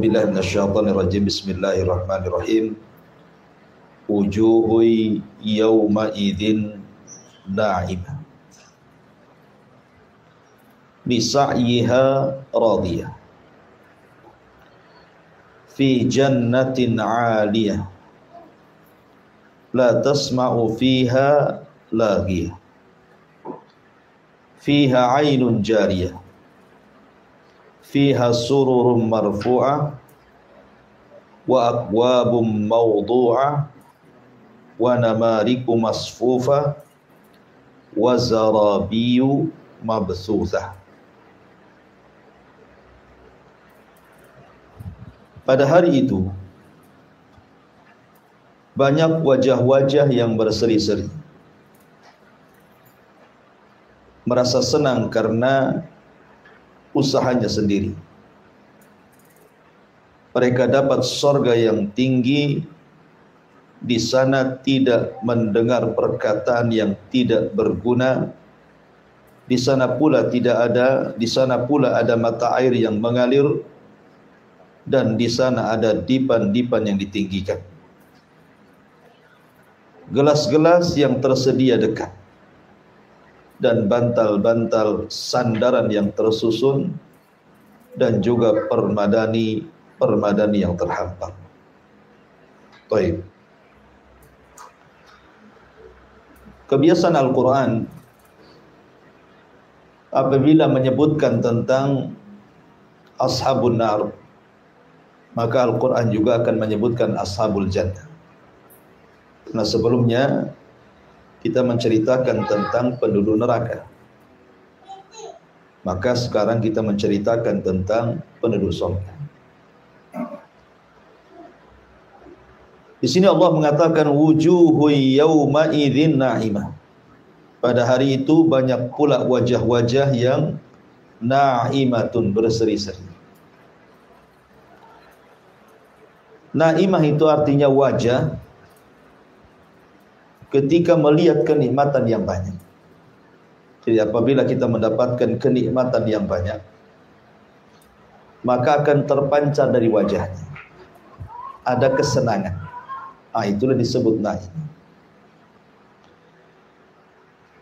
billahi minasyaitonir rajim. Bismillahirrahmanirrahim. Wujuhu yawma idzin na'imah li sa'yiha radiyah fi jannatin 'aliyah la tasma'u fiha laghiyah fiha 'ainun jariyah fiha sururun marfu'ah wa akwabun mawdu'ah wa namariku masfufah wa zarabiyu mabsuthah. Pada hari itu banyak wajah-wajah yang berseri-seri, merasa senang karena usahanya sendiri. Mereka dapat surga yang tinggi. Di sana tidak mendengar perkataan yang tidak berguna. Di sana pula ada mata air yang mengalir, dan di sana ada dipan-dipan yang ditinggikan. Gelas-gelas yang tersedia dekat, dan bantal-bantal sandaran yang tersusun, dan juga permadani yang terhampar. Baik. Kebiasaan Al-Quran apabila menyebutkan tentang ashabun nar, maka Al-Quran juga akan menyebutkan ashabul jannah. Nah, sebelumnya kita menceritakan tentang penduduk neraka, maka sekarang kita menceritakan tentang penduduk surga. Di sini Allah mengatakan wujuhu yawma idzin na'imah. Pada hari itu banyak pula wajah-wajah yang na'imatun, berseri-seri. Na'imah itu artinya wajah ketika melihat kenikmatan yang banyak. Jadi apabila kita mendapatkan kenikmatan yang banyak, maka akan terpancar dari wajahnya ada kesenangan. Itulah disebut na'im.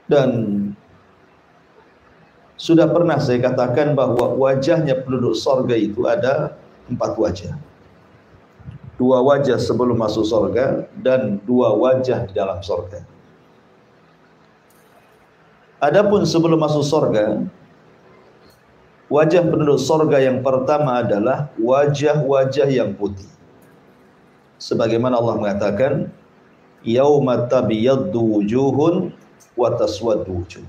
Dan sudah pernah saya katakan bahwa wajahnya penduduk surga itu ada 4 wajah. 2 wajah sebelum masuk surga dan 2 wajah di dalam surga. Adapun sebelum masuk surga, wajah penduduk surga yang pertama adalah wajah-wajah yang putih. Sebagaimana Allah mengatakan, yauma tabyaddu wujuhun wa taswaddu wujuh.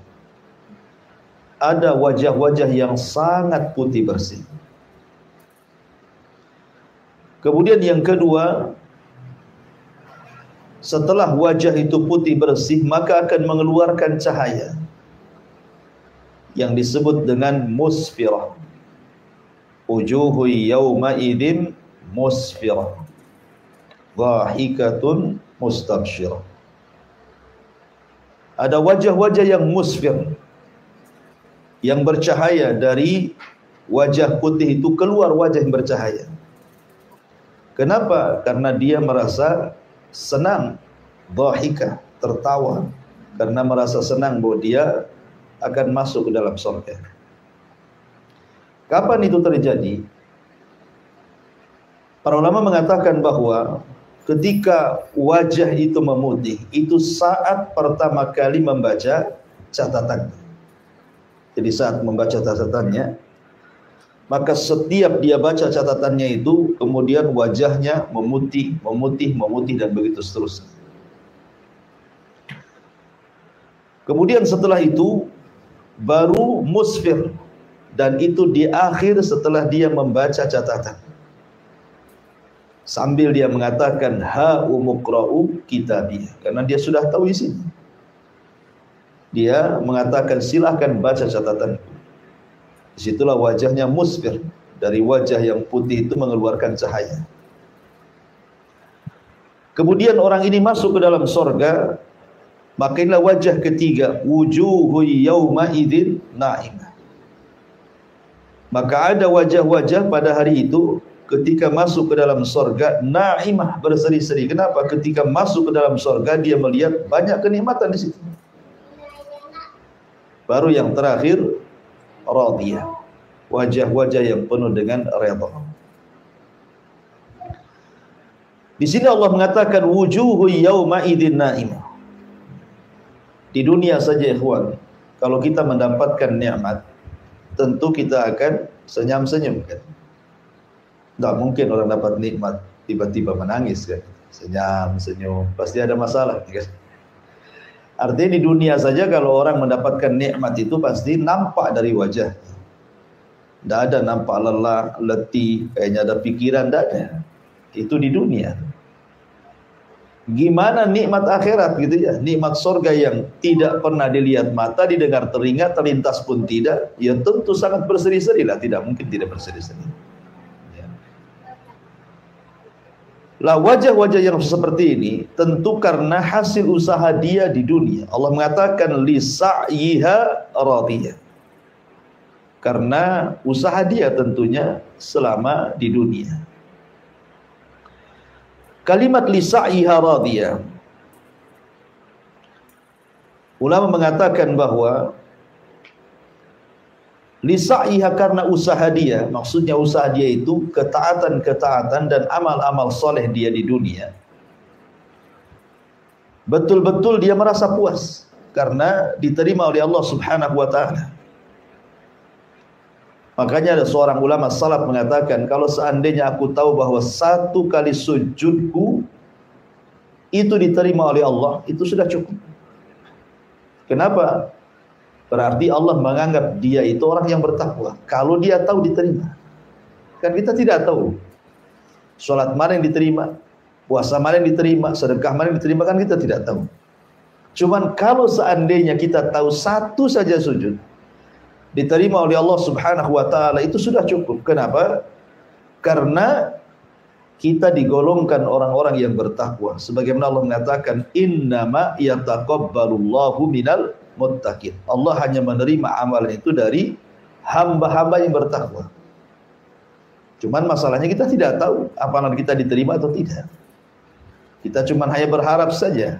Ada wajah-wajah yang sangat putih bersih. Kemudian yang kedua, setelah wajah itu putih bersih, maka akan mengeluarkan cahaya yang disebut dengan musfirah. Wujuhu yawma idzin musfirah, dhahikatun mustabsyirah. Ada wajah-wajah yang musfir, yang bercahaya. Dari wajah putih itu keluar wajah yang bercahaya. Kenapa? Karena dia merasa senang, dhahikah, tertawa, karena merasa senang bahwa dia akan masuk ke dalam surga. Kapan itu terjadi? Para ulama mengatakan bahwa ketika wajah itu memutih, itu saat pertama kali membaca catatan. Jadi saat membaca catatannya, maka setiap dia baca catatannya itu, kemudian wajahnya memutih, dan begitu seterusnya. Kemudian setelah itu baru musfir, dan itu di akhir setelah dia membaca catatan. Sambil dia mengatakan ha umuqra'u kitabiyah, karena dia sudah tahu isinya. Dia mengatakan silahkan baca catatanku. Disitulah wajahnya musfir, dari wajah yang putih itu mengeluarkan cahaya. Kemudian orang ini masuk ke dalam surga, maka inilah wajah ketiga, wujuhu yawma idzin na'imah. Maka ada wajah-wajah pada hari itu ketika masuk ke dalam sorga naimah, berseri-seri. Kenapa? Ketika masuk ke dalam sorga dia melihat banyak kenikmatan di situ. Baru yang terakhir radiyah, wajah-wajah yang penuh dengan redha. Di sini Allah mengatakan wujuhu yauma idzin naimah. Di dunia saja ikhwan, kalau kita mendapatkan nikmat, tentu kita akan senyum-senyum kan. Tidak mungkin orang dapat nikmat tiba-tiba menangis kan. Senyum-senyum, pasti ada masalah kan. Artinya di dunia saja kalau orang mendapatkan nikmat itu pasti nampak dari wajah. Tidak ada nampak lelah, letih, kayaknya ada pikiran, tidak ada. Itu di dunia. Gimana nikmat akhirat gitu ya, nikmat surga yang tidak pernah dilihat mata, didengar telinga, terlintas pun tidak, ya tentu sangat berseri-seri lah, tidak mungkin tidak berseri-seri. Ya. Lah wajah-wajah yang seperti ini tentu karena hasil usaha dia di dunia. Allah mengatakan li sa'yiha radiyah. Karena usaha dia tentunya selama di dunia. Kalimat li sa'yiha radiyah, ulama mengatakan bahwa li sa'yiha karena usaha dia, maksudnya usaha dia itu ketaatan-ketaatan dan amal-amal soleh dia di dunia. Betul-betul dia merasa puas karena diterima oleh Allah Subhanahu wa ta'ala. Makanya ada seorang ulama salaf mengatakan, kalau seandainya aku tahu bahwa satu kali sujudku itu diterima oleh Allah, itu sudah cukup. Kenapa? Berarti Allah menganggap dia itu orang yang bertakwa. Kalau dia tahu diterima. Kan kita tidak tahu. Salat mana yang diterima, puasa mana yang diterima, sedekah mana yang diterima, kan kita tidak tahu. Cuman kalau seandainya kita tahu satu saja sujud diterima oleh Allah Subhanahu wa ta'ala, itu sudah cukup. Kenapa? Karena kita digolongkan orang-orang yang bertakwa. Sebagaimana Allah mengatakan, innama yataqabbalullahu minal muttaqin. Allah hanya menerima amalan itu dari hamba-hamba yang bertakwa. Cuman masalahnya kita tidak tahu amalan kita diterima atau tidak. Kita cuman hanya berharap saja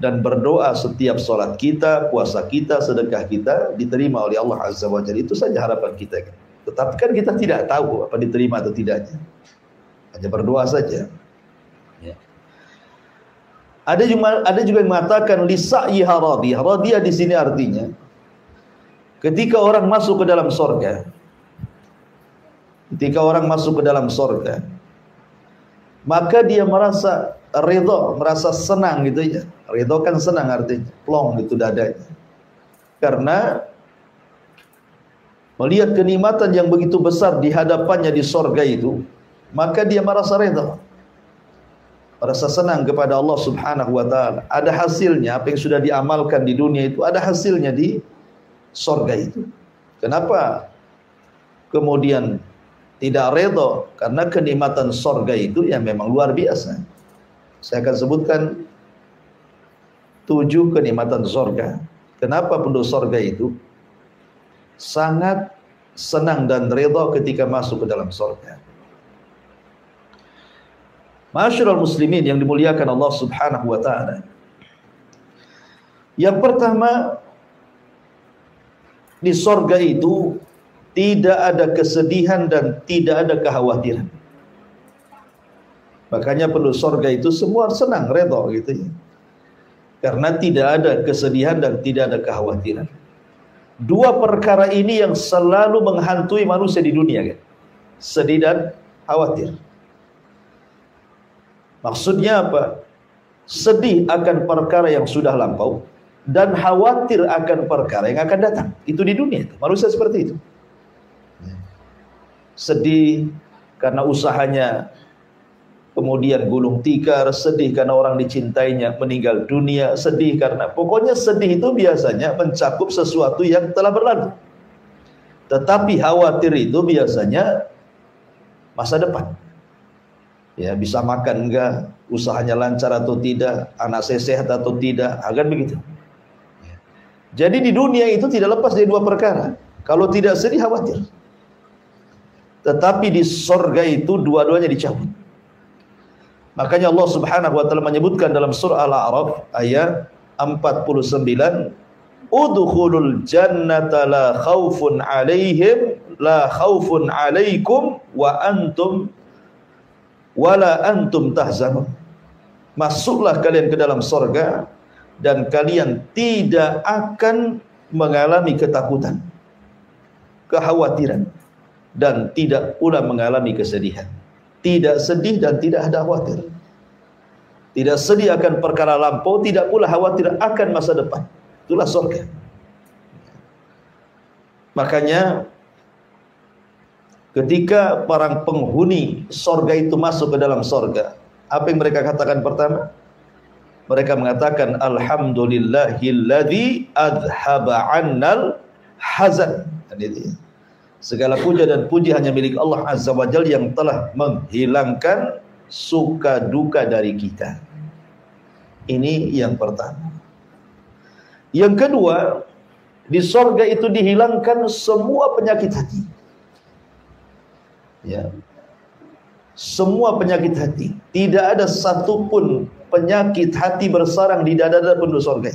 dan berdoa setiap sholat kita, puasa kita, sedekah kita diterima oleh Allah Azza wa Jalla. Itu saja harapan kita. Tetapi kan kita tidak tahu apa diterima atau tidaknya. Hanya berdoa saja. Ya. Ada juga yang mengatakan li sa'yiha radiyah. Radiyah di sini artinya ketika orang masuk ke dalam surga. Ketika orang masuk ke dalam surga, maka dia merasa ridho, merasa senang gitu ya. Ridho kan senang artinya, plong gitu dadanya. Karena melihat kenikmatan yang begitu besar di hadapannya di sorga itu, maka dia merasa ridho, merasa senang kepada Allah Subhanahu wa ta'ala. Ada hasilnya, apa yang sudah diamalkan di dunia itu ada hasilnya di sorga itu. Kenapa kemudian tidak ridho? Karena kenikmatan sorga itu yang memang luar biasa. Saya akan sebutkan 7 kenikmatan surga. Kenapa penduduk surga itu sangat senang dan ridha ketika masuk ke dalam surga. Ma'asyiral muslimin yang dimuliakan Allah Subhanahu wa ta'ala. Yang pertama, di surga itu tidak ada kesedihan dan tidak ada kekhawatiran. Makanya penduduk surga itu semua senang, ridha gitu ya. Karena tidak ada kesedihan dan tidak ada kekhawatiran. 2 perkara ini yang selalu menghantui manusia di dunia kan. Sedih dan khawatir. Maksudnya apa? Sedih akan perkara yang sudah lampau dan khawatir akan perkara yang akan datang. Itu di dunia itu. Manusia seperti itu. Sedih karena usahanya kemudian gulung tikar, sedih karena orang dicintainya meninggal dunia, sedih karena pokoknya sedih itu biasanya mencakup sesuatu yang telah berlalu. Tetapi khawatir itu biasanya masa depan. Ya, bisa makan enggak, usahanya lancar atau tidak, anak saya sehat atau tidak, akan begitu. Jadi di dunia itu tidak lepas dari 2 perkara. Kalau tidak sedih, khawatir. Tetapi di sorga itu dua-duanya dicabut. Makanya Allah Subhanahu wa taala menyebutkan dalam surah Al-A'raf ayat 49, udkhulul jannata la khaufun 'alaihim la khaufun 'alaikum wa antum tahzanun. Masuklah kalian ke dalam sorga dan kalian tidak akan mengalami ketakutan, kekhawatiran, dan tidak pula mengalami kesedihan. Tidak sedih dan tidak ada khawatir. Tidak sedih akan perkara lampau, tidak pula khawatir akan masa depan. Itulah surga. Makanya ketika para penghuni surga itu masuk ke dalam surga, apa yang mereka katakan pertama? Mereka mengatakan alhamdulillahilladzi adhaba 'annal hazan. Segala puja dan puji hanya milik Allah Azza wa Jalla yang telah menghilangkan suka duka dari kita. Ini yang pertama. Yang kedua, di sorga itu dihilangkan semua penyakit hati. Ya. Semua penyakit hati. Tidak ada satupun penyakit hati bersarang di dada-dada penduduk sorga.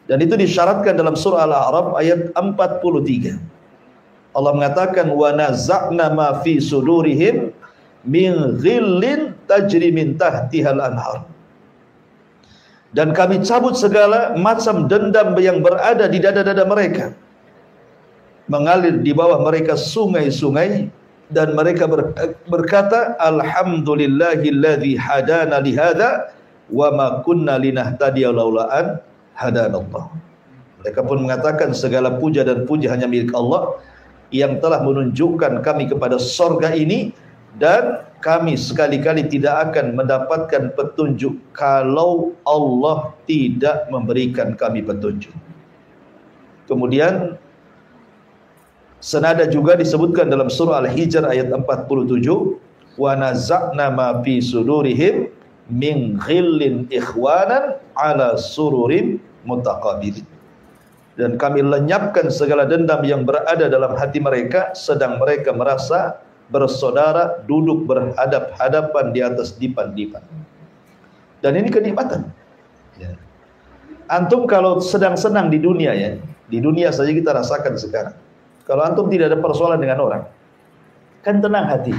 Dan itu disyaratkan dalam surah Al-A'raf ayat 43. Allah mengatakan wa naza'na ma fi sudurihim min ghillin tajri min tahtihal anhar. Dan kami cabut segala macam dendam yang berada di dada-dada mereka, mengalir di bawah mereka sungai-sungai, dan mereka berkata alhamdulillahilladzi hadana li hadza wa ma kunna linahtadiya laula an hadanallah. Mereka pun mengatakan segala puja dan puji hanya milik Allah yang telah menunjukkan kami kepada sorga ini, dan kami sekali-kali tidak akan mendapatkan petunjuk kalau Allah tidak memberikan kami petunjuk. Kemudian senada juga disebutkan dalam surah Al-Hijr ayat 47, wa naza'na ma fi sudurihim min ghillin ikhwanan ala sururin mutaqabilin. Dan kami lenyapkan segala dendam yang berada dalam hati mereka, sedang mereka merasa bersaudara duduk berhadap-hadapan di atas dipan-dipan. Dan ini kenikmatan. Ya. Antum kalau sedang senang di dunia, ya, di dunia saja kita rasakan sekarang. Kalau antum tidak ada persoalan dengan orang, kan tenang hati.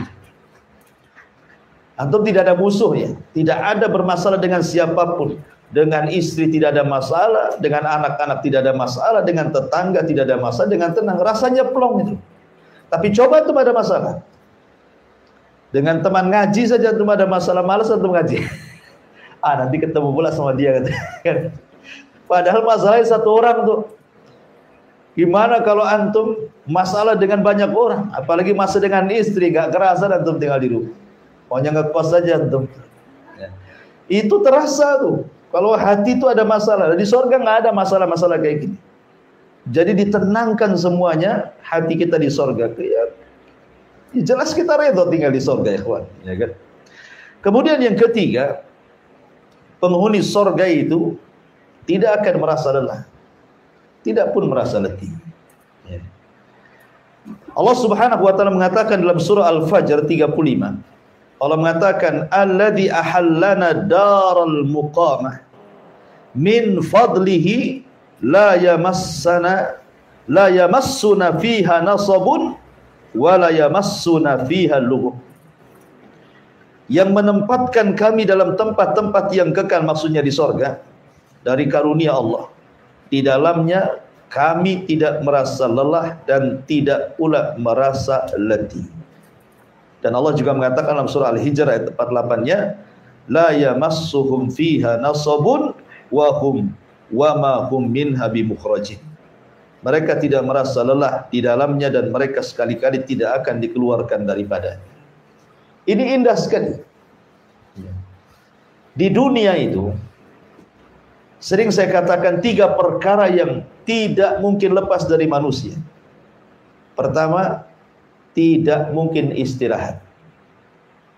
Antum tidak ada musuh, ya, tidak ada bermasalah dengan siapapun. Dengan istri tidak ada masalah, dengan anak-anak tidak ada masalah, dengan tetangga tidak ada masalah, dengan tenang, rasanya plong itu. Tapi coba itu ada masalah. Dengan teman ngaji saja itu ada masalah, malas antum ngaji. Nanti ketemu pula sama dia. Padahal masalahnya satu orang tuh. Gimana kalau antum masalah dengan banyak orang, apalagi masalah dengan istri, gak kerasa antum tinggal di rumah. Pokoknya ngekos saja antum. Ya. Itu terasa tuh. Kalau hati itu ada masalah, di surga nggak ada masalah-masalah kayak gini. Jadi ditenangkan semuanya hati kita di surga. Ya, jelas kita redha tinggal di surga, ya kawan. Ya kan? Kemudian yang ketiga, penghuni surga itu tidak akan merasa lelah, tidak pun merasa letih. Ya. Allah Subhanahu wa taala mengatakan dalam surah Al-Fajr 35. Allah mengatakan alladzi ahallana daral muqamah min fadlihi la yamassuna fiha nasabun wa la yamassuna fiha lughub. Yang menempatkan kami dalam tempat-tempat yang kekal, maksudnya di sorga, dari karunia Allah. Di dalamnya kami tidak merasa lelah dan tidak pula merasa letih. Dan Allah juga mengatakan dalam surah Al-Hijr ayat 48-nya, la yamassuhum fiha nasabun wa ma hum minha bimukhrajin. Mereka tidak merasa lelah di dalamnya dan mereka sekali-kali tidak akan dikeluarkan daripada. Ini indah sekali. Di dunia itu sering saya katakan 3 perkara yang tidak mungkin lepas dari manusia. Pertama, tidak mungkin istirahat.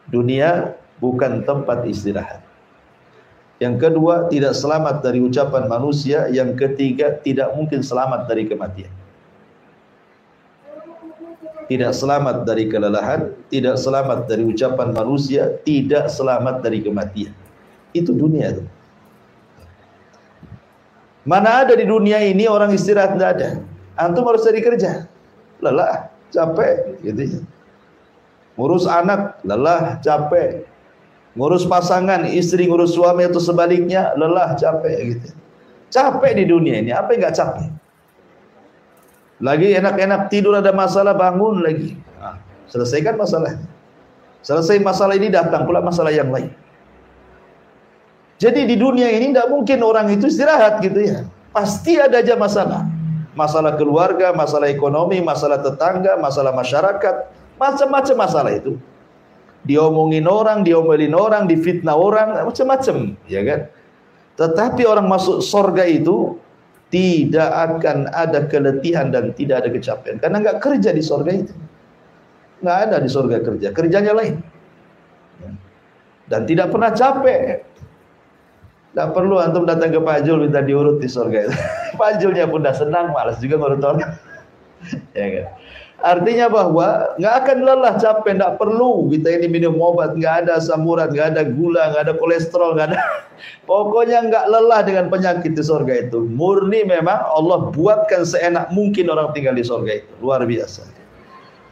Dunia bukan tempat istirahat. Yang kedua, tidak selamat dari ucapan manusia. Yang ketiga, tidak mungkin selamat dari kematian. tidak selamat dari kelelahan, tidak selamat dari ucapan manusia, tidak selamat dari kematian. Itu dunia itu. Mana ada di dunia ini orang istirahat, tidak ada. Antum harus cari kerja, lelah, capek, gitu ya. Ngurus anak, lelah, capek. Ngurus pasangan, istri ngurus suami atau sebaliknya, lelah, capek, gitu. Capek di dunia ini, apa yang nggak capek? Lagi enak-enak tidur ada masalah, bangun lagi. Nah, selesaikan masalah. Selesai masalah ini, datang pula masalah yang lain. Jadi di dunia ini tidak mungkin orang itu istirahat gitu ya. Pasti ada aja masalah. Masalah keluarga, masalah ekonomi, masalah tetangga, masalah masyarakat, macam-macam masalah itu. Diomongin orang, diomelin orang, difitnah orang, macam-macam, ya kan? Tetapi orang masuk surga itu tidak akan ada keletihan dan tidak ada kecapean, karena nggak kerja di surga itu. Nggak ada di surga kerja, kerjanya lain. Dan tidak pernah capek. Tidak perlu antum datang ke Pak Jul minta diurut di surga itu. Pak Julnya pun dah senang, malas juga ngurut orang. Ya kan? Artinya bahwa nggak akan lelah, capek, nggak perlu kita ini minum obat, nggak ada asam urat, nggak ada gula, nggak ada kolesterol, nggak ada. Pokoknya nggak lelah dengan penyakit di surga itu. Murni memang Allah buatkan seenak mungkin orang tinggal di surga itu, luar biasa.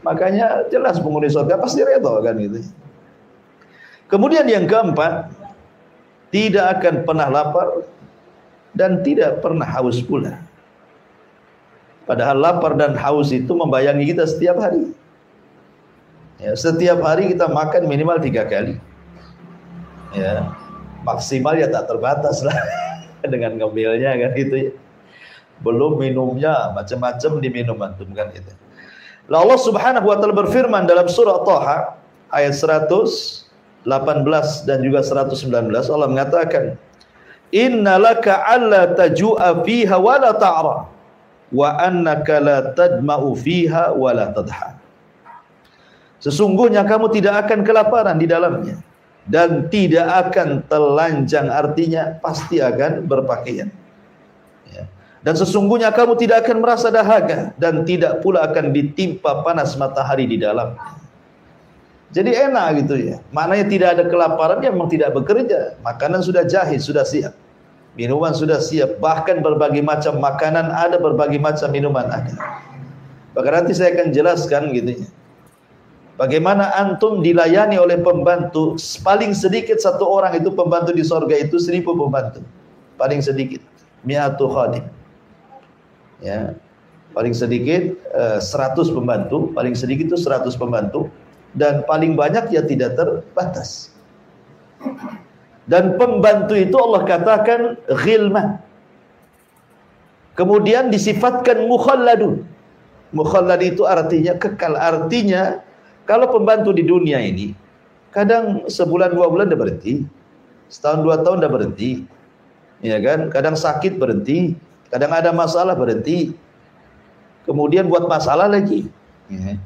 Makanya jelas penghuni surga pasti redha kan gitu. Kemudian yang keempat, tidak akan pernah lapar dan tidak pernah haus pula. Padahal lapar dan haus itu membayangi kita setiap hari. Ya, setiap hari kita makan minimal 3 kali. Ya, maksimal ya tak terbatas lah dengan ngemilnya kan gitu ya. Belum minumnya, macam-macam diminum antum kan gitu. Lalu Allah Subhanahu wa taala berfirman dalam surah Thaha ayat 118 dan juga 119, Allah mengatakan, "Innalaka alla tajua fiha wa la ta'ra wa annaka la tadma'u fiha wa la tadha." Sesungguhnya kamu tidak akan kelaparan di dalamnya dan tidak akan telanjang, artinya pasti akan berpakaian. Ya. Dan sesungguhnya kamu tidak akan merasa dahaga dan tidak pula akan ditimpa panas matahari di dalamnya. Jadi enak gitu ya. Maknanya tidak ada kelaparan, ya memang tidak bekerja. Makanan sudah jahit, sudah siap. Minuman sudah siap. Bahkan berbagai macam makanan ada, berbagai macam minuman ada. Bahkan nanti saya akan jelaskan gitu ya. Bagaimana antum dilayani oleh pembantu. Paling sedikit satu orang itu pembantu di sorga itu 1000 pembantu. Paling sedikit. 100 khadim. Ya. Paling sedikit 100 pembantu. Paling sedikit itu 100 pembantu. Dan paling banyak ya tidak terbatas. Dan pembantu itu Allah katakan ghilman. Kemudian disifatkan mukhalladun. Mukhallad itu artinya kekal. Artinya kalau pembantu di dunia ini kadang sebulan 2 bulan udah berhenti, setahun 2 tahun udah berhenti, ya kan? Kadang sakit berhenti, kadang ada masalah berhenti, kemudian buat masalah lagi. Ya.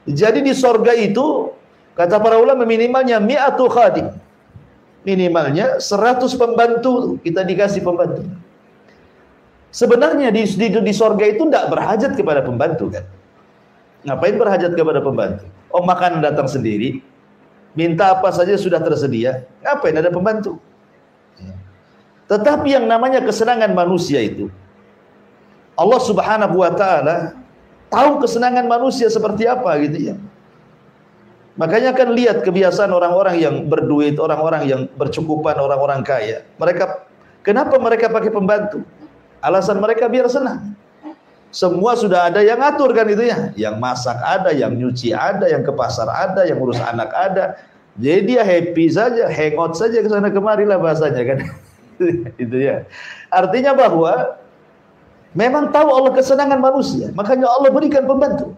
Jadi di sorga itu kata para ulama minimalnya 100 khadim, minimalnya 100 pembantu kita dikasih pembantu. Sebenarnya di sorga itu tidak berhajat kepada pembantu kan? Ngapain berhajat kepada pembantu? Oh, makan datang sendiri, minta apa saja sudah tersedia, ngapain ada pembantu? Tetapi yang namanya kesenangan manusia itu, Allah Subhanahu wa taala tahu kesenangan manusia seperti apa gitu ya. Makanya kan lihat kebiasaan orang-orang yang berduit, orang-orang yang bercukupan, orang-orang kaya. Kenapa mereka pakai pembantu? Alasan mereka biar senang. Semua sudah ada yang ngatur kan itu ya. Yang masak ada, yang nyuci ada, yang ke pasar ada, yang urus anak ada. Jadi dia happy saja, hangout saja ke sana kemari lah bahasanya kan. Itu ya. Artinya bahwa memang tahu Allah kesenangan manusia, makanya Allah berikan pembantu.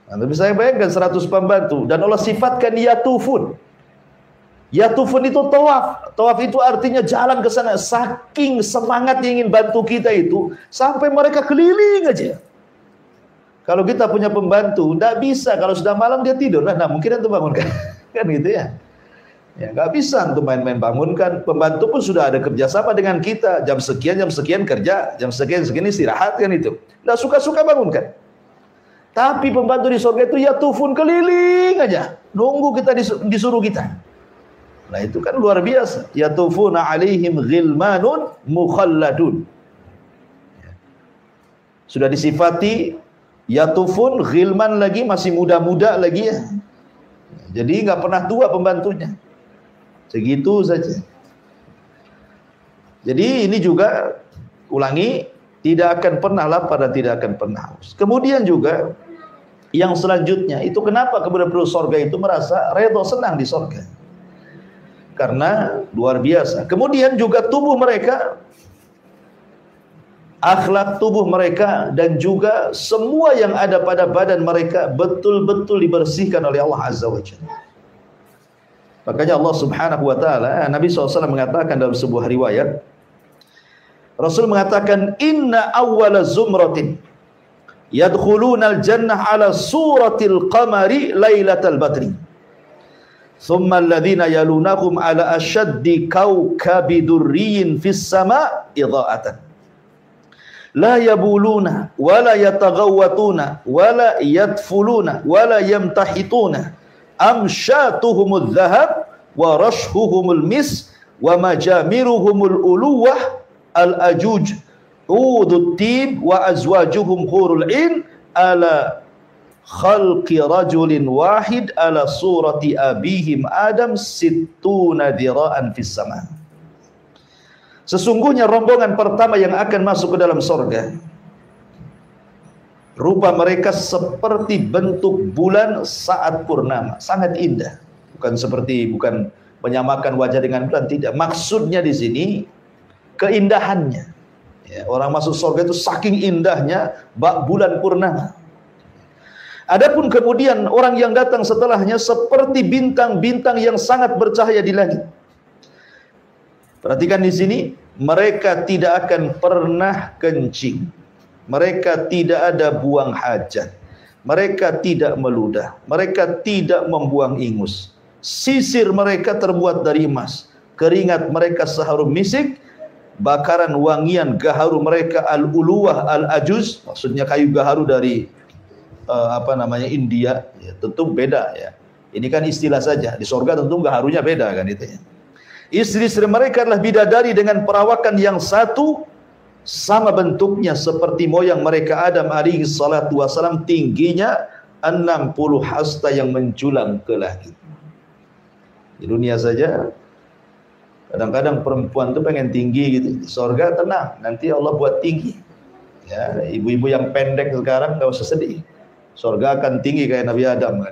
Anda bisa bayangkan 100 pembantu dan Allah sifatkan yatufun. Yatufun itu tawaf. Tawaf itu artinya jalan ke sana. Saking semangat ingin bantu kita itu sampai mereka keliling aja. Kalau kita punya pembantu, tidak bisa. Kalau sudah malam dia tidur. Nah mungkin itu bangunkan. Kan gitu ya. Ya nggak bisa untuk main-main bangunkan. Pembantu pun sudah ada kerjasama dengan kita. Jam sekian kerja, jam sekian istirahat kan itu. Nggak suka-suka bangunkan. Tapi pembantu di surga itu yatufun keliling aja, nunggu kita disuruh kita. Nah itu kan luar biasa. Yatufuna alaihim ghilmanun mukhalladun. Sudah disifati yatufun, ghilman lagi, masih muda-muda lagi ya. Jadi nggak pernah tua pembantunya. Segitu saja. Jadi ini juga, ulangi, tidak akan pernah lapar dan tidak akan pernah haus. Kemudian juga yang selanjutnya itu kenapa kemudian penduduk surga itu merasa redha, senang di surga? Karena luar biasa. Kemudian juga tubuh mereka, akhlak tubuh mereka, dan juga semua yang ada pada badan mereka betul-betul dibersihkan oleh Allah Azza wa Jalla. Makanya Allah Subhanahu wa taala, Nabi SAW mengatakan dalam sebuah riwayat, Rasul mengatakan, inna awwala zumratin yadkhuluna al-jannah ala suratil qamari lailatal badri. Thumma alladhina yalunahum ala ashaddi kawkabi durriyin fis sama' idha'atan. La yabuluna wala yataghawwatuna wala yadfuluna wala yamtahituna amshatuhumul dhahab wa rashhuhumul mis wa majamiruhumul uluwah al-ajuj udut tib wa azwajuhum hurul in ala khalqi rajulin wahid ala surati abihim Adam sittuna dira'an fis sama. Sesungguhnya rombongan pertama yang akan masuk ke dalam surga, rupa mereka seperti bentuk bulan saat purnama, sangat indah. Bukan menyamakan wajah dengan bulan, tidak. Maksudnya di sini keindahannya. Ya, orang masuk surga itu saking indahnya bak bulan purnama. Adapun kemudian orang yang datang setelahnya seperti bintang-bintang yang sangat bercahaya di langit. Perhatikan di sini, mereka tidak akan pernah kencing. Mereka tidak ada buang hajat. Mereka tidak meludah. Mereka tidak membuang ingus. Sisir mereka terbuat dari emas. Keringat mereka seharum misik. Bakaran wangian gaharu mereka al-uluwah al-ajuz, maksudnya kayu gaharu dari India, ya, tentu beda ya. Ini kan istilah saja. Di surga tentu gaharunya beda kan itu ya. Istri-istri mereka adalah bidadari dengan perawakan yang satu, sama bentuknya seperti moyang mereka Adam alaihi salatu wasalam, tingginya 60 hasta yang menjulang ke langit. Di dunia saja kadang-kadang perempuan tuh pengen tinggi gitu. Di surga tenang, nanti Allah buat tinggi. Ya, ibu-ibu yang pendek sekarang enggak usah sedih. Surga akan tinggi kayak Nabi Adam.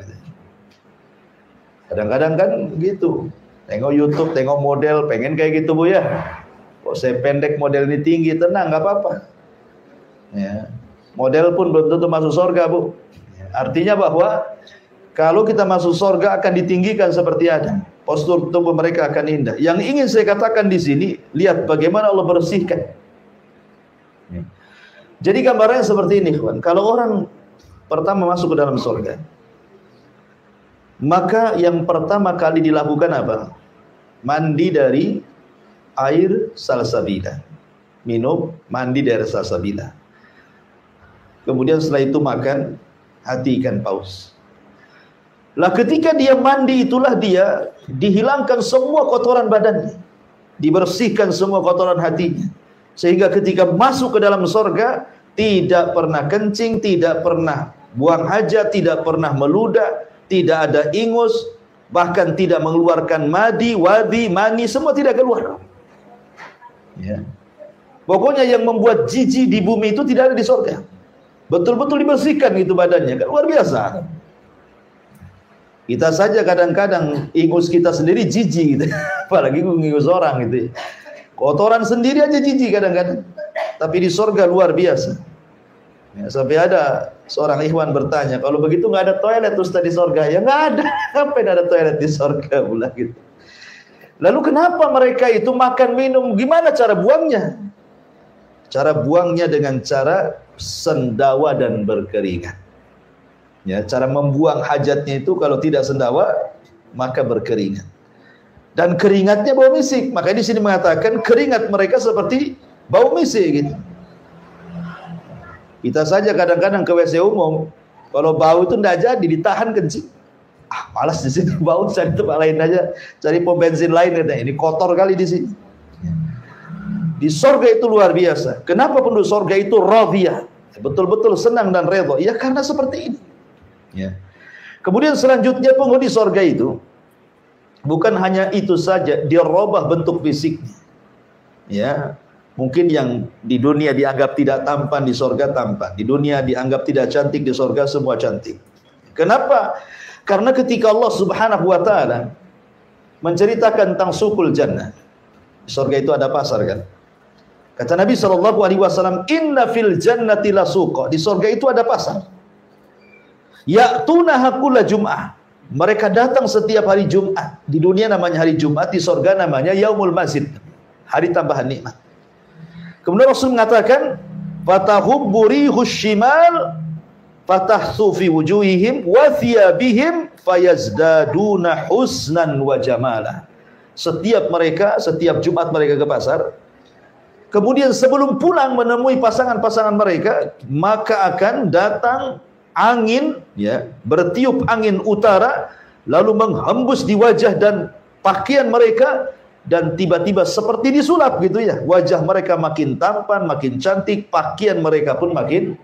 Kadang-kadang kan gitu. Tengok YouTube, tengok model, pengen kayak gitu Bu ya. Kok saya pendek model ini tinggi, tenang, enggak apa-apa. Ya. Model pun belum tentu masuk surga Bu. Artinya bahwa kalau kita masuk surga akan ditinggikan seperti Adam. Postur tubuh mereka akan indah. Yang ingin saya katakan di sini, lihat bagaimana Allah bersihkan. Jadi gambarannya seperti ini, kawan. Kalau orang pertama masuk ke dalam surga, maka yang pertama kali dilakukan apa? Mandi dari air salsabila. Minum, mandi dari salsabila. Kemudian setelah itu makan hati ikan paus. Lah ketika dia mandi itulah dia dihilangkan semua kotoran badannya, dibersihkan semua kotoran hatinya, sehingga ketika masuk ke dalam surga tidak pernah kencing, tidak pernah buang hajat, tidak pernah meludah, tidak ada ingus, bahkan tidak mengeluarkan madi, wadi, mani, semua tidak keluar. Ya. Pokoknya yang membuat jijik di bumi itu tidak ada di surga. Betul-betul dibersihkan gitu badannya, kan luar biasa. Kita saja kadang-kadang ingus kita sendiri jijik gitu. Apalagi ingus orang gitu. Kotoran sendiri aja jijik kadang-kadang. Tapi di surga luar biasa. Ya, sampai ada seorang ikhwan bertanya, kalau begitu nggak ada toilet Ustaz di surga? Ya nggak ada. Ngapain ada toilet di surga pula gitu. Lalu kenapa mereka itu makan minum? Gimana cara buangnya? Cara buangnya dengan cara sendawa dan berkeringat. Ya, cara membuang hajatnya itu kalau tidak sendawa maka berkeringat. Dan keringatnya bau misik. Makanya di sini mengatakan keringat mereka seperti bau misik gitu. Kita saja kadang-kadang ke WC umum Kalau bau itu tidak jadi, ditahan kencing. Malas di sini bau, cari tempat lain aja, cari pom bensin lain. Ini kotor kali di sini. Di sorga itu luar biasa. Kenapa penduduk sorga itu radhiyah? Betul-betul senang dan redha. Ya karena seperti ini. Ya. Kemudian selanjutnya penghuni sorga itu bukan hanya itu saja, dia robah bentuk fisiknya. Ya, mungkin yang di dunia dianggap tidak tampan, di sorga tampan. Di dunia dianggap tidak cantik, di sorga semua cantik. Kenapa? Karena ketika Allah Subhanahu wa taala menceritakan tentang sukul jannah, di sorga itu ada pasar kan? Kata Nabi SAW, inna fil jannati lasuqa. Di sorga itu ada pasar. Ya'tunaha kulla jum'ah. Mereka datang setiap hari Jumat. Di dunia namanya hari Jumat, di sorga namanya Yaumul Mazid, hari tambahan nikmat. Kemudian Rasul mengatakan, fatahubbu rihus shimal fatahsu fi wujuhihim wa thiyabihim fayazdaduna husnan wa jamala. Setiap Jumat mereka ke pasar, kemudian sebelum pulang menemui pasangan-pasangan mereka, maka akan datang angin, ya, bertiup angin utara, lalu menghembus di wajah dan pakaian mereka, dan tiba-tiba seperti disulap gitu ya. Wajah mereka makin tampan, makin cantik, pakaian mereka pun makin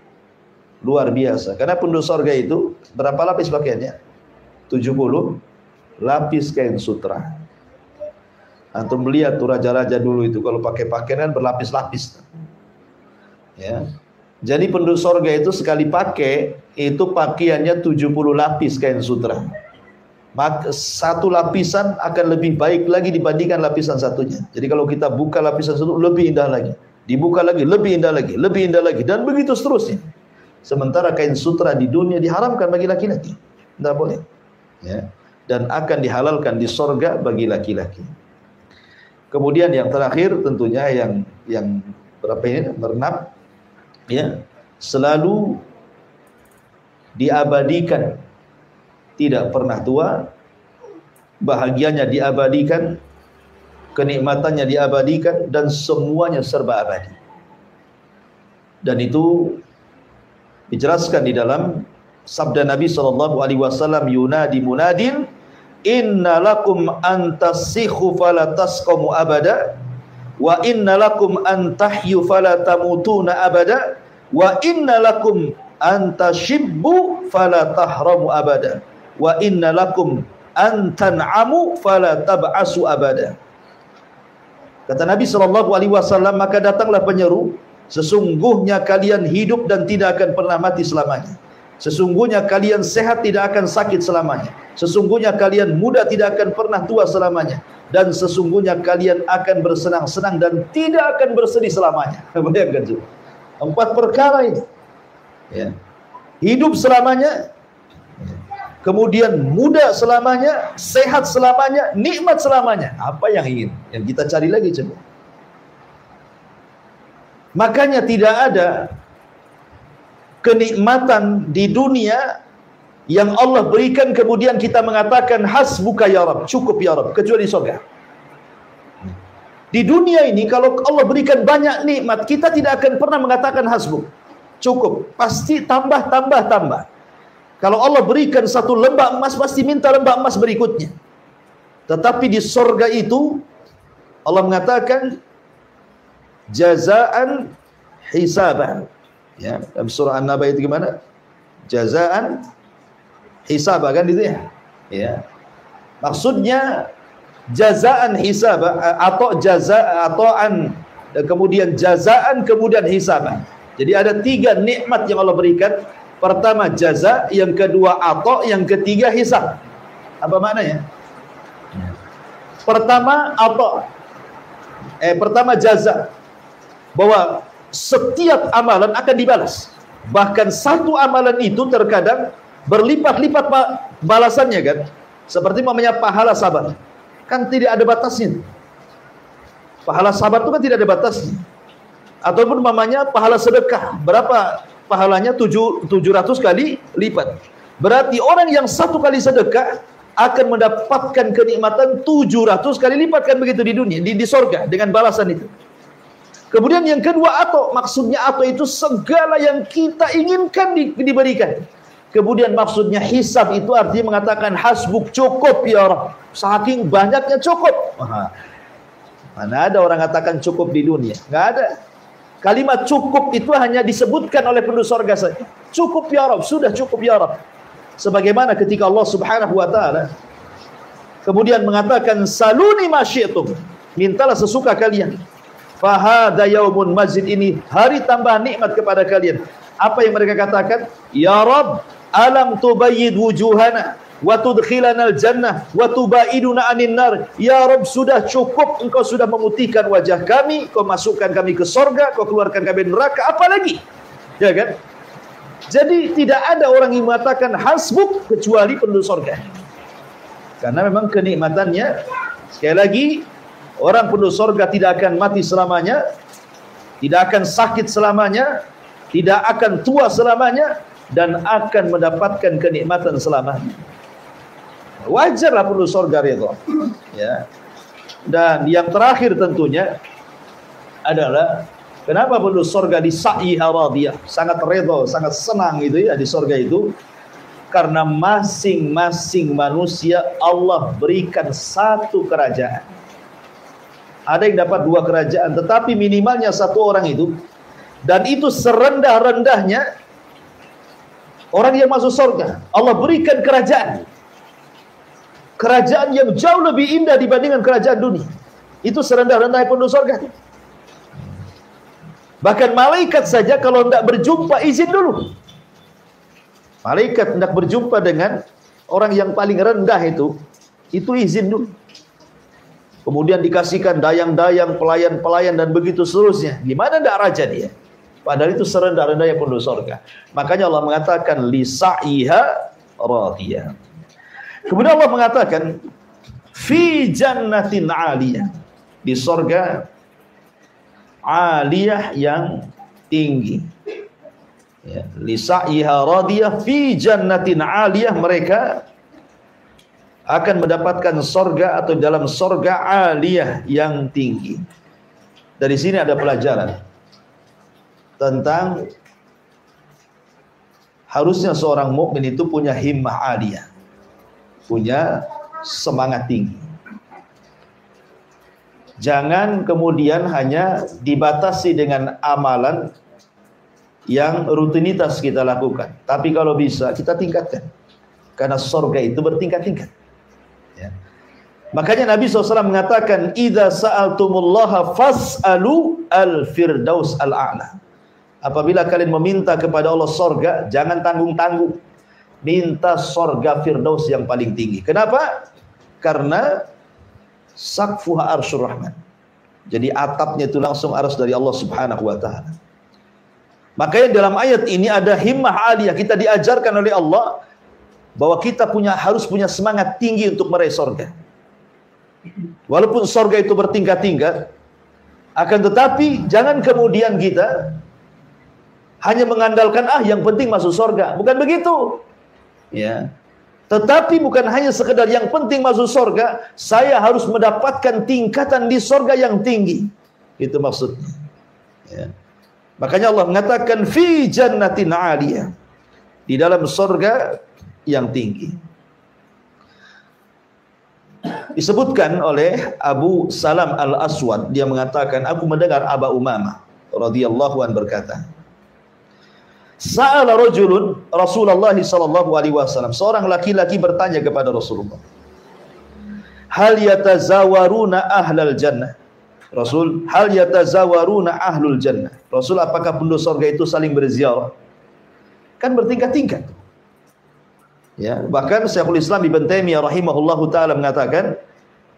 luar biasa. Karena penduduk surga itu berapa lapis pakaiannya? 70 lapis kain sutra. Antum melihat tuh raja-raja dulu itu kalau pakai pakaian berlapis-lapis. Ya. Jadi penduduk surga itu sekali pakai itu pakaiannya 70 lapis kain sutra. Maka satu lapisan akan lebih baik lagi dibandingkan lapisan satunya. Jadi kalau kita buka lapisan satu lebih indah lagi, dibuka lagi lebih indah lagi, lebih indah lagi, dan begitu seterusnya. Sementara kain sutra di dunia diharamkan bagi laki-laki, tidak boleh. Ya. Dan akan dihalalkan di surga bagi laki-laki. Kemudian yang terakhir tentunya yang berapa ini? Berenam, ya, selalu diabadikan, tidak pernah tua, bahagianya diabadikan, kenikmatannya diabadikan, dan semuanya serba abadi. Dan itu dijelaskan di dalam sabda Nabi SAW, yunadi munadin, inna lakum antasikhu falatasqamu abada, wa inna lakum antahyu falatamutuna abada, wa inna lakum antashibbu falatahramu abada, wa inna lakum antan'amu falatab'asu abada. Kata Nabi SAW, maka datanglah penyeru, sesungguhnya kalian hidup dan tidak akan pernah mati selamanya. Sesungguhnya kalian sehat, tidak akan sakit selamanya. Sesungguhnya kalian muda, tidak akan pernah tua selamanya. Dan sesungguhnya kalian akan bersenang-senang dan tidak akan bersedih selamanya. Bayangkan juga 4 perkara ini, ya. Hidup selamanya, kemudian muda selamanya, sehat selamanya, nikmat selamanya. Apa yang ingin? Yang kita cari lagi coba. Makanya tidak ada kenikmatan di dunia yang Allah berikan kemudian kita mengatakan hasbuka ya Rabb, cukup ya Rabb, kecuali surga. Di dunia ini kalau Allah berikan banyak nikmat, kita tidak akan pernah mengatakan hasbuk, cukup, pasti tambah. Kalau Allah berikan satu lembah emas, pasti minta lembah emas berikutnya. Tetapi di surga itu Allah mengatakan jazaan hisaban. Ya, dalam surah An-Naba itu gimana? Jazaan hisab, kan itu ya? Ya. Maksudnya jazaan hisab atau jazaan kemudian jazaan kemudian hisaban. Jadi ada 3 nikmat yang Allah berikan. Pertama jaza, yang kedua atau, yang ketiga hisab. Apa maknanya? Pertama atau pertama jaza, bahwa setiap amalan akan dibalas. Bahkan satu amalan itu terkadang berlipat-lipat balasannya kan. Seperti namanya pahala sabar, kan tidak ada batasnya. Pahala sabar itu kan tidak ada batasnya. Ataupun namanya pahala sedekah, berapa pahalanya? 700 kali lipat. Berarti orang yang 1 kali sedekah akan mendapatkan kenikmatan 700 kali lipat, kan begitu di dunia, di surga dengan balasan itu. Kemudian yang kedua atau, maksudnya atau itu segala yang kita inginkan diberikan. Kemudian maksudnya hisab itu artinya mengatakan hasbuk, cukup ya Rabb. Saking banyaknya cukup. Mana ada orang katakan cukup di dunia? Nggak ada. Kalimat cukup itu hanya disebutkan oleh penduduk surga saja. Cukup ya Rabb, sudah cukup ya Rabb. Sebagaimana ketika Allah Subhanahu wa taala kemudian mengatakan saluni ma syi'tum, mintalah sesuka kalian. Fahada yaumun mazid, ini hari tambah nikmat kepada kalian. Apa yang mereka katakan? Ya Rabb, alam tubayyid wujuhana wa tudkhilana al-jannah wa tubaiduna anin nar. Ya Rabb, sudah cukup engkau sudah memutihkan wajah kami, kau masukkan kami ke sorga, kau keluarkan kami dari neraka, apa lagi? Ya kan? Jadi tidak ada orang yang mengatakan hasbuk kecuali penduduk sorga. Karena memang kenikmatannya, sekali lagi, orang penduduk sorga tidak akan mati selamanya, tidak akan sakit selamanya, tidak akan tua selamanya, dan akan mendapatkan kenikmatan selamanya. Wajarlah penduduk sorga ridha. Ya. Dan yang terakhir tentunya adalah kenapa penduduk sorga di sa'iha radiyah, sangat ridha, sangat senang itu ya di sorga itu, karena masing-masing manusia Allah berikan satu kerajaan. Ada yang dapat dua kerajaan, tetapi minimalnya satu orang itu, dan itu serendah-rendahnya orang yang masuk surga, Allah berikan kerajaan. Kerajaan yang jauh lebih indah dibandingkan kerajaan dunia. Itu serendah-rendahnya penduduk surga. Bahkan malaikat saja kalau tidak berjumpa izin dulu. Malaikat hendak berjumpa dengan orang yang paling rendah itu izin dulu. Kemudian dikasihkan dayang-dayang, pelayan-pelayan, dan begitu seterusnya. Gimana tidak raja dia? Padahal itu serendah-rendahnya penduduk surga. Makanya Allah mengatakan li sa'iha radiyah. Kemudian Allah mengatakan fi jannatin 'aliyah, di surga aliyah yang tinggi. Ya, li sa'iha radiyah fi jannatin 'aliyah, mereka akan mendapatkan sorga atau dalam sorga aliyah yang tinggi. Dari sini ada pelajaran tentang harusnya seorang mukmin itu punya himmah aliyah, punya semangat tinggi. Jangan kemudian hanya dibatasi dengan amalan yang rutinitas kita lakukan, tapi kalau bisa kita tingkatkan, karena sorga itu bertingkat-tingkat. Ya. Makanya Nabi SAW mengatakan, idza sa'altumullaha fas'alu al-firdaus al-a'la. Apabila kalian meminta kepada Allah sorga, jangan tanggung-tanggung, minta sorga firdaus yang paling tinggi. Kenapa? Karena saqfuha arsyur rahman. Jadi atapnya itu langsung arsy dari Allah Subhanahu wa taala. Makanya dalam ayat ini ada himmah aliyah, kita diajarkan oleh Allah bahwa kita harus punya semangat tinggi untuk meraih sorga. Walaupun sorga itu bertingkat-tingkat, akan tetapi jangan kemudian kita hanya mengandalkan yang penting masuk sorga. Bukan begitu. Ya. Tetapi bukan hanya sekedar yang penting masuk sorga, saya harus mendapatkan tingkatan di sorga yang tinggi. Itu maksudnya. Ya. Makanya Allah mengatakan fi jannatin 'aliyah, di dalam sorga yang tinggi. Disebutkan oleh Abu Salam Al-Aswad, dia mengatakan, aku mendengar Aba Umamah radhiyallahu anhu berkata, sa'ala rajulun Rasulullah sallallahu alaihi wasallam, seorang laki-laki bertanya kepada Rasulullah, hal yatazawaruna ahlal jannah, Rasul, hal yatazawaruna ahlul jannah, Rasul, apakah penduduk surga itu saling berziarah? Kan bertingkat-tingkat. Ya, bahkan Syekhul Islam Ibnu Taimiyah rahimahullahu taala mengatakan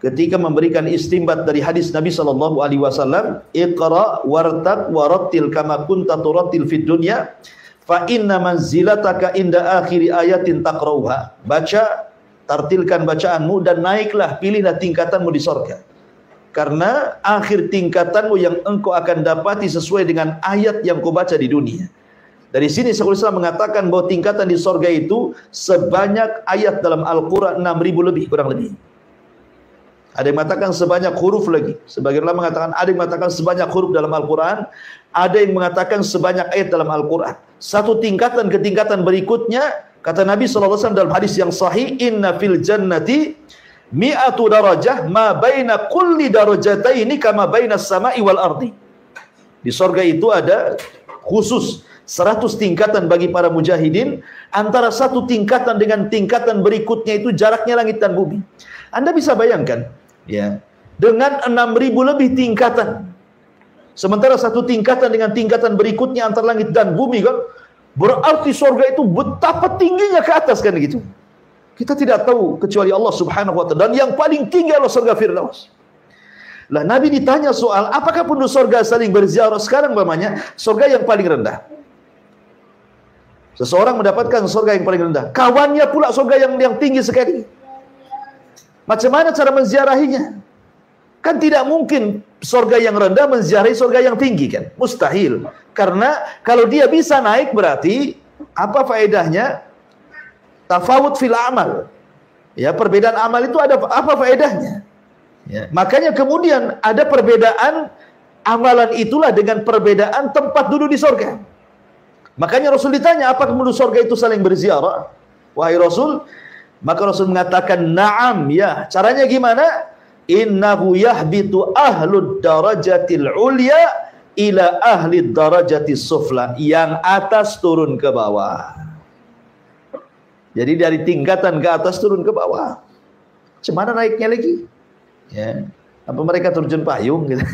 ketika memberikan istinbat dari hadis Nabi sallallahu alaihi wasallam, iqra wartaq warattil kama kunta turattil fid dunya fa inna manzilataka inda akhiri ayatin taqrauha. Baca, tartilkan bacaanmu dan naiklah, pilihlah tingkatanmu di surga. Karena akhir tingkatanmu yang engkau akan dapati sesuai dengan ayat yang kau baca di dunia. Dari sini Syekhul Islam mengatakan bahwa tingkatan di sorga itu sebanyak ayat dalam Al-Quran 6.000 lebih, kurang lebih. Ada yang mengatakan sebanyak huruf lagi. Sebagian ulama mengatakan, ada yang mengatakan sebanyak huruf dalam Al-Quran, ada yang mengatakan sebanyak ayat dalam Al-Quran. Satu tingkatan ke tingkatan berikutnya Kata Nabi SAW dalam hadis yang sahih, inna fil jannati mi'atu darajah ma baina kulli darajataini kama baina samai wal ardi. Di surga itu ada khusus 100 tingkatan bagi para mujahidin. Antara satu tingkatan dengan tingkatan berikutnya itu jaraknya langit dan bumi. Anda bisa bayangkan, ya, dengan 6.000 lebih tingkatan. Sementara satu tingkatan dengan tingkatan berikutnya antara langit dan bumi, kan? Berarti surga itu betapa tingginya ke atas, kan gitu. Kita tidak tahu kecuali Allah Subhanahu wa taala. Dan yang paling tinggi adalah surga Firdaus. Lah Nabi ditanya soal apakah penduduk surga saling berziarah. Sekarang namanya surga yang paling rendah. Seseorang mendapatkan surga yang paling rendah, kawannya pula surga yang tinggi sekali. Macam mana cara menziarahinya? Kan tidak mungkin surga yang rendah menziarahi surga yang tinggi, kan? Mustahil. Karena kalau dia bisa naik berarti apa faedahnya? Tafawut fil amal. Ya, perbedaan amal itu ada apa faedahnya? Ya, makanya kemudian ada perbedaan amalan itulah dengan perbedaan tempat duduk di surga. Makanya Rasul ditanya, apakah penduduk surga itu saling berziarah? Wahai Rasul, maka Rasul mengatakan, na'am, ya. Caranya gimana? Innahu yahbitu ahlud darajatil ulya ila ahli darajatis sufla. Yang atas turun ke bawah. Jadi dari tingkatan ke atas turun ke bawah. Macam mana naiknya lagi? Ya. Apa mereka terjun payung gitu?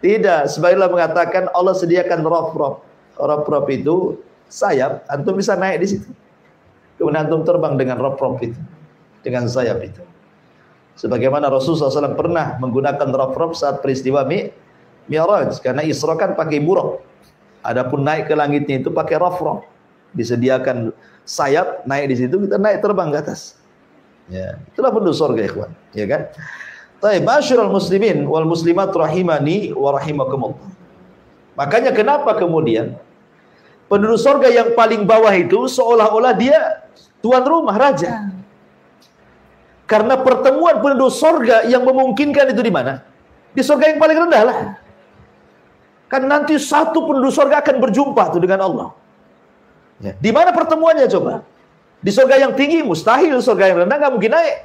Tidak, sebagaimana mengatakan Allah sediakan rof-rof. Rof-rof itu sayap, antum bisa naik di situ. Kemudian antum terbang dengan rof-rof itu, dengan sayap itu. Sebagaimana Rasulullah SAW pernah menggunakan rof-rof saat peristiwa Mi'raj, karena Isra kan pakai buraq. Adapun naik ke langitnya itu pakai rof-rof. Disediakan sayap, naik di situ, kita naik terbang ke atas. Ya, itulah penduduk surga, ikhwan, ya kan? Baik, masyarul muslimin wal muslimat rahimani wa rahimakumullah. Makanya kenapa kemudian penduduk surga yang paling bawah itu seolah-olah dia tuan rumah, raja. Karena pertemuan penduduk surga yang memungkinkan itu di mana? Di surga yang paling rendah lah. Kan nanti satu penduduk surga akan berjumpa tuh dengan Allah. Ya. Di mana pertemuannya coba? Di surga yang tinggi mustahil, surga yang rendah nggak mungkin naik.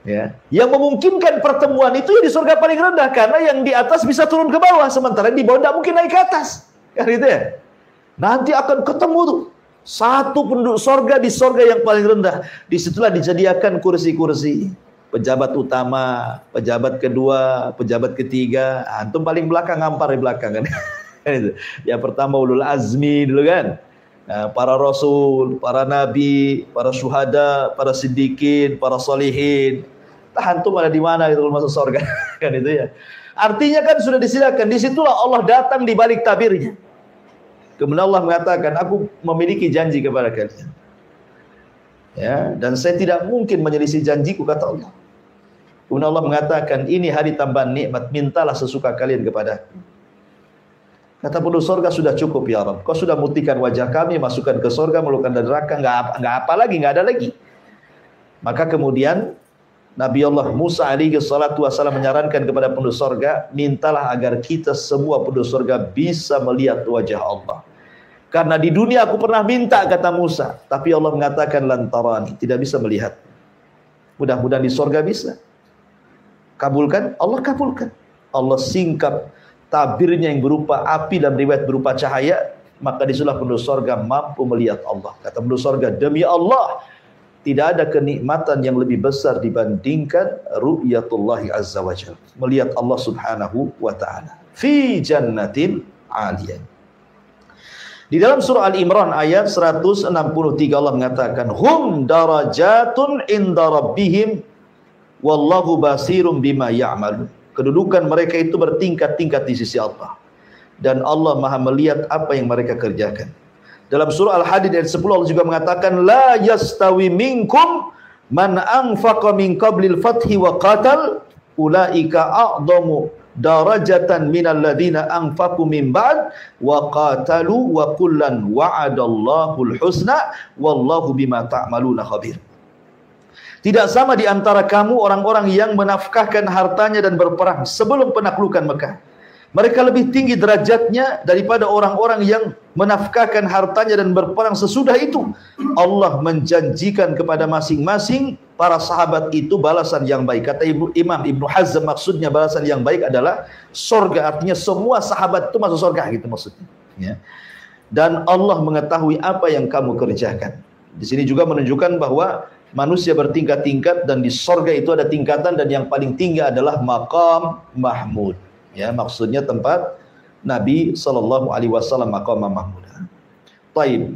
Ya. Yang memungkinkan pertemuan itu ya di surga paling rendah, karena yang di atas bisa turun ke bawah, sementara di bawah tidak mungkin naik ke atas. Kan gitu ya. Nanti akan ketemu tuh satu penduduk surga di surga yang paling rendah. Disitulah dijadikan kursi-kursi. Pejabat utama, pejabat kedua, pejabat ketiga. Antum paling belakang, ngampar di belakang kan. Yang pertama ulul azmi dulu kan. Nah, para rasul, para nabi, para syuhada, para siddiqin, para solihin. Antum ada di mana itu masuk surga kan itu ya. Artinya kan sudah disilakan. Disitulah Allah datang di balik tabirnya. Kemudian Allah mengatakan, aku memiliki janji kepada kalian. Ya, dan saya tidak mungkin menyelisih janjiku, kata Allah. Kemudian Allah mengatakan, ini hari tambahan nikmat, mintalah sesuka kalian kepadaku. Kata penduduk surga, sudah cukup ya Rabb. Kau sudah mutikan wajah kami, masukkan ke surga, melukan dari neraka, nggak apa lagi, nggak ada lagi. Maka kemudian Nabi Allah Musa alaihi salatu wasallam menyarankan kepada penduduk surga, mintalah agar kita semua penduduk surga bisa melihat wajah Allah. Karena di dunia aku pernah minta, kata Musa, tapi Allah mengatakan lantarani, tidak bisa melihat. Mudah-mudahan di surga bisa. Kabulkan? Allah kabulkan. Allah singkap tabirnya yang berupa api dan riwayat berupa cahaya, maka disitulah penduduk surga mampu melihat Allah. Kata penduduk surga, demi Allah, tidak ada kenikmatan yang lebih besar dibandingkan ru'yatullahi azza wa jalla, melihat Allah subhanahu wa ta'ala fi jannatin aliyah. Di dalam surah Al-Imran ayat 163 Allah mengatakan, hum darajatun inda rabbihim wallahu basirum bima ya'malun. Kedudukan mereka itu bertingkat-tingkat di sisi Allah, dan Allah maha melihat apa yang mereka kerjakan. Dalam surah Al-Hadid ayat 10 Allah juga mengatakan, la yastawi minkum man anfaqa min qablil fathi wa qatal ulaika a'dhamu darajatan minal ladina anfaqu min ba'd wa qatalu wa kullan wa'adallahul husna wallahu bima ta'maluna khabir. Tidak sama di antara kamu orang-orang yang menafkahkan hartanya dan berperang sebelum penaklukan Mekah, Mereka lebih tinggi derajatnya daripada orang-orang yang menafkahkan hartanya dan berperang sesudah itu. Allah menjanjikan kepada masing-masing para sahabat itu balasan yang baik. Kata Imam Ibnu Hazm, maksudnya balasan yang baik adalah sorga. Artinya semua sahabat itu masuk sorga, gitu maksudnya. Ya. Dan Allah mengetahui apa yang kamu kerjakan. Di sini juga menunjukkan bahwa manusia bertingkat-tingkat dan di sorga itu ada tingkatan, dan yang paling tinggi adalah maqam mahmud. Ya, maksudnya tempat Nabi SAW, maqam mahmud. Taib.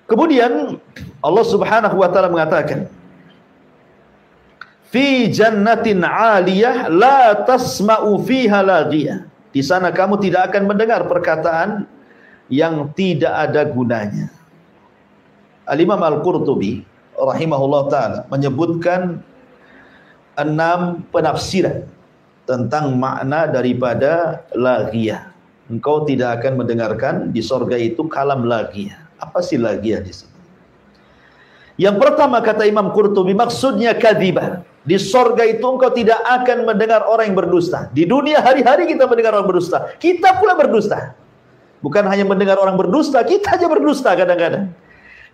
Kemudian Allah Subhanahu wa taala mengatakan, fi jannatin 'aliyah la tasma'u fiha laghiyah. Di sana kamu tidak akan mendengar perkataan yang tidak ada gunanya. Al-Imam Al-Qurtubi rahimahullah ta'ala menyebutkan 6 penafsiran tentang makna daripada laghiyah. Engkau tidak akan mendengarkan di sorga itu kalam laghiyah. Apa sih laghiyah di sini? Yang pertama kata Imam Qurtubi, maksudnya kadzibah. Di sorga itu engkau tidak akan mendengar orang yang berdusta. Di dunia hari-hari kita mendengar orang berdusta. Kita pula berdusta. Bukan hanya mendengar orang berdusta, kita aja berdusta kadang-kadang.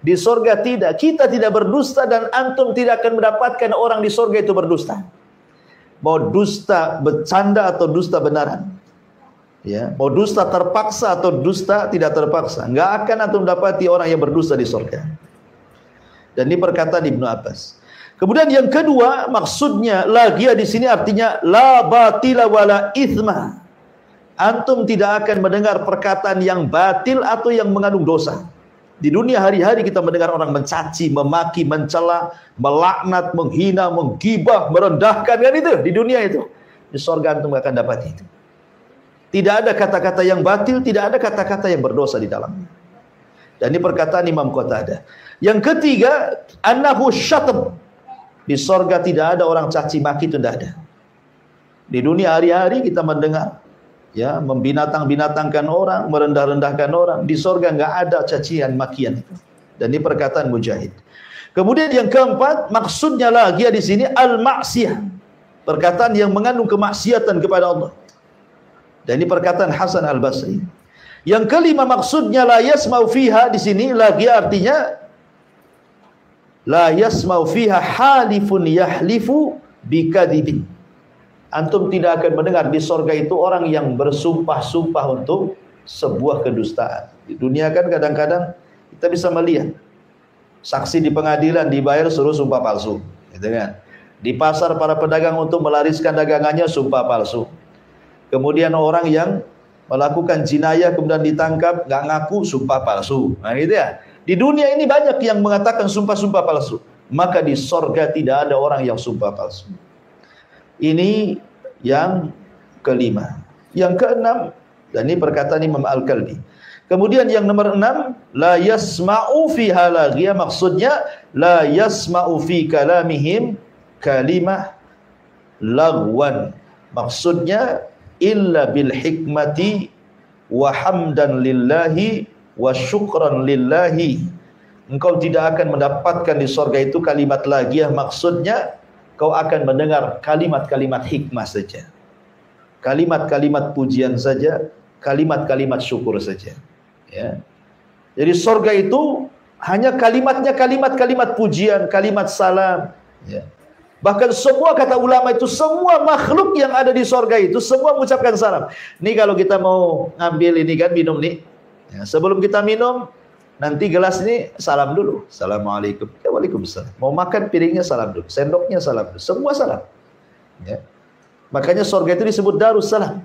Di sorga tidak, kita tidak berdusta, dan antum tidak akan mendapatkan orang di sorga itu berdusta. Mau dusta bercanda atau dusta benaran, ya, mau dusta terpaksa atau dusta tidak terpaksa, nggak akan antum dapati orang yang berdusta di sorga. Dan ini perkataan Ibnu Abbas. Kemudian yang kedua, maksudnya laghiyah di sini artinya la batila wala ithma. Antum tidak akan mendengar perkataan yang batil atau yang mengandung dosa. Di dunia hari-hari kita mendengar orang mencaci, memaki, mencela, melaknat, menghina, menggibah, merendahkan, kan itu di dunia itu. Di surga antum akan dapat itu. Tidak ada kata-kata yang batil, tidak ada kata-kata yang berdosa di dalamnya. Dan ini perkataan Imam Qatadah. Yang ketiga, annahu syatm. Di surga tidak ada orang caci maki, itu tidak ada. Di dunia hari-hari kita mendengar, ya, membinatang-binatangkan orang, merendah-rendahkan orang. Di sorga nggak ada cacian makian itu. Dan ini perkataan Mujahid. Kemudian yang keempat, maksudnya laghiyah di sini al-ma'siyah. Perkataan yang mengandung kemaksiatan kepada Allah. Dan ini perkataan Hasan Al-Basri. Yang kelima, maksudnya la yasma'u fiha di sini laghiyah artinya la yasma'u fiha halifun yahlifu bikadzibin. Antum tidak akan mendengar di sorga itu orang yang bersumpah-sumpah untuk sebuah kedustaan. Di dunia kan kadang-kadang kita bisa melihat saksi di pengadilan dibayar suruh sumpah palsu, gitu kan? Di pasar para pedagang untuk melariskan dagangannya sumpah palsu. Kemudian orang yang melakukan jinayah kemudian ditangkap nggak ngaku, sumpah palsu. Nah gitu ya. Di dunia ini banyak yang mengatakan sumpah-sumpah palsu. Maka di sorga tidak ada orang yang sumpah palsu. Ini yang kelima. Yang keenam, dan ini perkataan Imam Al-Kalbi. Kemudian yang nomor 6, la yasma'u fiha laghiyah, maksudnya la yasma'u fi kalamihim kalimah lagwan. Maksudnya illa bil hikmati wa hamdan lillahi wa syukran lillahi. Engkau tidak akan mendapatkan di sorga itu kalimat laghiyah, maksudnya kau akan mendengar kalimat-kalimat hikmah saja, kalimat-kalimat pujian saja, kalimat-kalimat syukur saja. Ya. Jadi sorga itu hanya kalimatnya kalimat-kalimat pujian, kalimat salam. Ya. Bahkan semua kata ulama itu, semua makhluk yang ada di sorga itu semua mengucapkan salam. Ini kalau kita mau ngambil ini kan, minum nih. Ya, sebelum kita minum, nanti gelas ini salam dulu. Assalamualaikum. Ya, waalaikumsalam. Mau makan piringnya salam dulu. Sendoknya salam dulu. Semua salam. Ya. Makanya surga itu disebut Darussalam.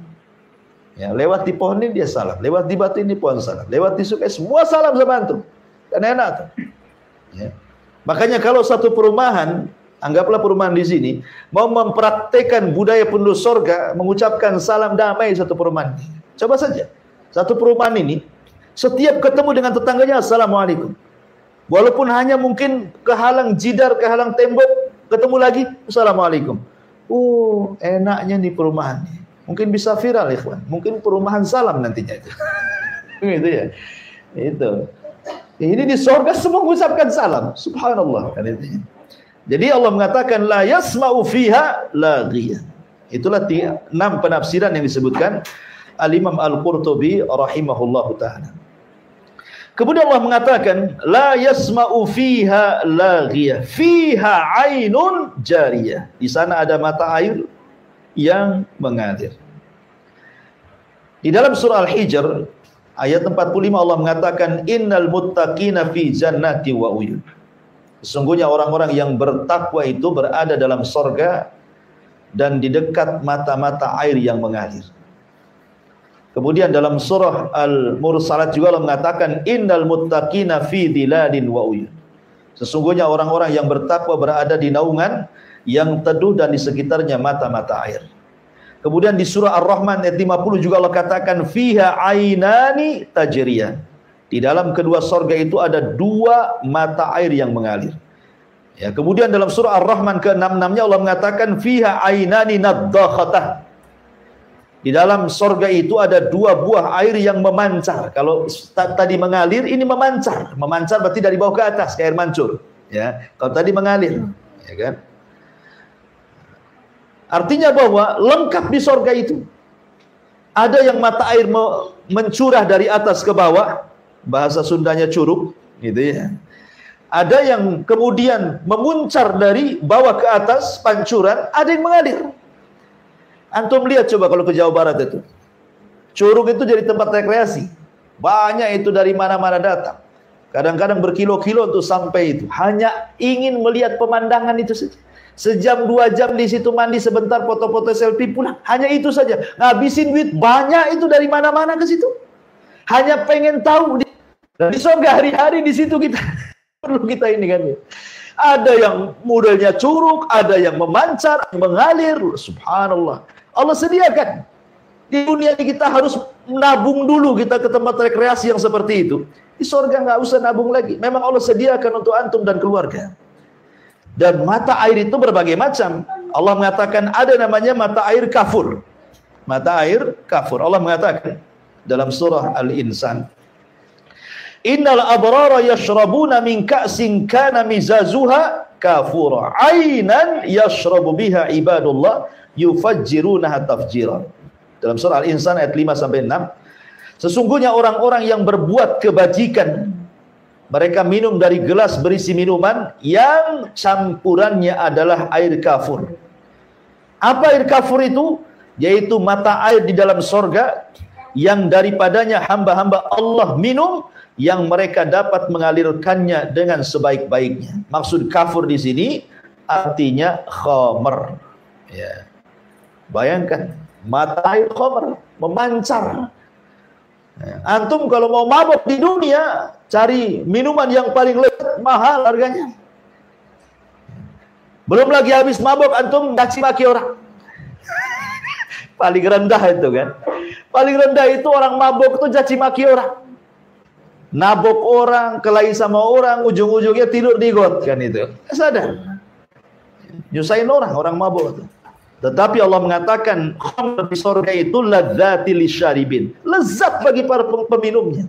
Ya, lewat di pohon ini dia salam. Lewat di batu ini pohon salam. Lewat di sungai semua salam sama antum. Kan enak tuh. Ya. Makanya kalau satu perumahan, anggaplah perumahan di sini, mau mempraktekkan budaya penduduk surga, mengucapkan salam damai satu perumahan. Coba saja. Satu perumahan ini setiap ketemu dengan tetangganya assalamualaikum. Walaupun hanya mungkin kehalang jidar, kehalang tembok, ketemu lagi assalamualaikum. Enaknya nih perumahan. Mungkin bisa viral ikhwan. Mungkin perumahan salam nantinya itu. Gitu ya. Itu. Ini di surga semua mengucapkan salam. Subhanallah kan itu. Jadi Allah mengatakan la yasma'u fiha laghiyah. Itulah 6 penafsiran yang disebutkan Al-Imam Al-Qurtubi rahimahullahu ta'ala. Kemudian Allah mengatakan, la yasma'u fiha laghiyah, fiha ainun jariyah. Di sana ada mata air yang mengalir. Di dalam surah Al-Hijr ayat 45 Allah mengatakan, innal muttaqina fi jannati wa uyun. Sesungguhnya orang-orang yang bertakwa itu berada dalam sorga dan di dekat mata-mata air yang mengalir. Kemudian dalam surah Al-Mursalat juga Allah mengatakan, innal muttaqina fi dhilalin wa uyun. Sesungguhnya orang-orang yang bertakwa berada di naungan yang teduh dan di sekitarnya mata-mata air. Kemudian di surah Ar-Rahman ayat 50 juga Allah katakan, fiha ainani tajriyan. Di dalam kedua sorga itu ada 2 mata air yang mengalir. Ya, kemudian dalam surah Ar-Rahman ke-66-nya Allah mengatakan, fiha ainani naddakhatah. Di dalam sorga itu ada 2 buah air yang memancar. Kalau tadi mengalir, ini memancar. Memancar berarti dari bawah ke atas, kayak air mancur. Ya, kalau tadi mengalir, ya kan? Artinya bahwa lengkap di sorga itu. Ada yang mata air mencurah dari atas ke bawah, bahasa Sundanya curug, gitu ya. Ada yang kemudian memuncar dari bawah ke atas, pancuran, ada yang mengalir. Antum lihat coba kalau ke Jawa Barat itu. Curug itu jadi tempat rekreasi. Banyak itu dari mana-mana datang. Kadang-kadang berkilo-kilo untuk sampai itu. Hanya ingin melihat pemandangan itu saja. Sejam 2 jam di situ mandi sebentar, foto-foto selfie pulang. Hanya itu saja. Ngabisin duit banyak itu dari mana-mana ke situ. Hanya pengen tahu. Di surga hari-hari di situ kita. Perlu kita ini kan. Ada yang modelnya curug, ada yang memancar, mengalir. Subhanallah. Allah sediakan. Di dunia ini kita harus nabung dulu kita ke tempat rekreasi yang seperti itu. Di surga nggak usah nabung lagi. Memang Allah sediakan untuk antum dan keluarga. Dan mata air itu berbagai macam. Allah mengatakan ada namanya mata air kafur. Mata air kafur. Allah mengatakan dalam surah Al-Insan, innal abrara yashrabuna min ka'sin kana mizazuha kafura ainan yashrabu biha ibadullah yufajjirunaha tafjiran. Dalam surah Al-Insan ayat 5 sampai 6, sesungguhnya orang-orang yang berbuat kebajikan mereka minum dari gelas berisi minuman yang campurannya adalah air kafur. Apa air kafur itu? Yaitu mata air di dalam sorga yang daripadanya hamba-hamba Allah minum, yang mereka dapat mengalirkannya dengan sebaik-baiknya. Maksud kafur di sini artinya khamr. Ya. Bayangkan mata air khamr memancar. Ya. Antum kalau mau mabuk di dunia, cari minuman yang paling lezat, mahal harganya. Belum lagi habis mabuk antum caci maki orang. Paling rendah itu kan. Paling rendah itu orang mabuk itu caci maki orang. Nabok orang, kelahi sama orang, ujung-ujungnya tidur di got kan itu. Sadar. Nyusahin orang mabuk itu. Tetapi Allah mengatakan khamr di surga itu ladzati lisyaribin. Lezat bagi para peminumnya.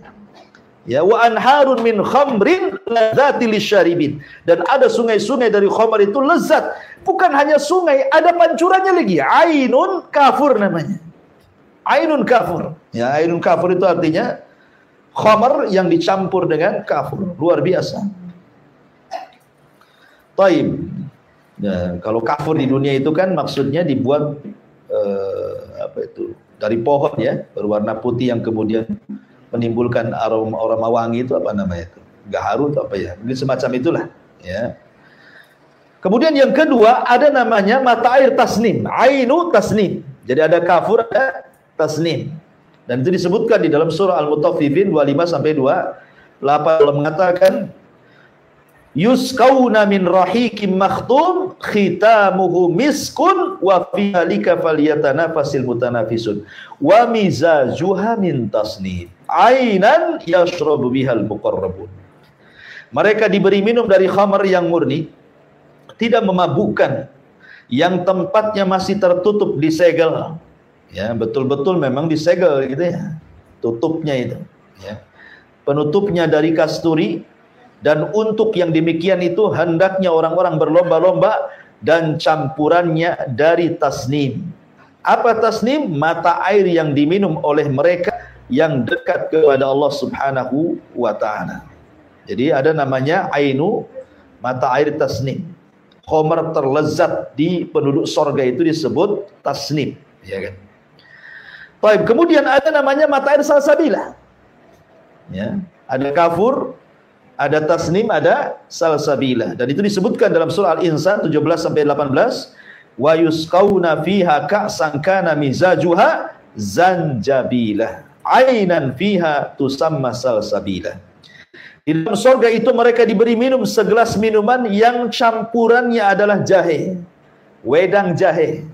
Ya, wa anharun min khamrin ladzati lisyaribin. Dan ada sungai-sungai dari khamr itu lezat. Bukan hanya sungai, ada pancurannya lagi. Ainun kafur namanya. Ainun kafur. Ya, ainun kafur itu artinya khamr yang dicampur dengan kafur. Luar biasa. Taib. Ya, kalau kafur di dunia itu kan maksudnya dibuat dari pohon ya, berwarna putih yang kemudian menimbulkan aroma wangi, itu apa namanya itu? Gaharu atau apa ya? Ini semacam itulah, ya. Kemudian yang kedua ada namanya mata air tasnim, ainu tasnim. Jadi ada kafur, ada tasnim. Dan itu disebutkan di dalam surah Al-Mutaffifin 25 sampai 28. Allah mengatakan yusqauna min rahikim makhtum khitamuhu miskun wa fi halika falyatanafasil mutanafisun wa mizajuha min tasnim ainan yashrabu bihal muqarrabun. Mereka diberi minum dari khamar yang murni, tidak memabukkan, yang tempatnya masih tertutup disegel. Ya, betul-betul memang disegel gitu ya. Tutupnya itu, ya. Penutupnya dari kasturi. Dan untuk yang demikian itu hendaknya orang-orang berlomba-lomba dan campurannya dari tasnim. Apa tasnim? Mata air yang diminum oleh mereka yang dekat kepada Allah Subhanahu wa ta'ala. Jadi ada namanya ainu, mata air tasnim. Khamar terlezat di penduduk sorga itu disebut tasnim, ya kan? Baik, kemudian ada namanya mata air salsabilah. Ya, ada kafur, ada tasnim, ada salsabilah. Dan itu disebutkan dalam surah Al-Insan 17 sampai 18. Wa yusqauna fiha ka'san kana mizajuha zanjabilah. Ainan fiha tusamma salsabilah. Di dalam surga itu mereka diberi minum segelas minuman yang campurannya adalah jahe, wedang jahe.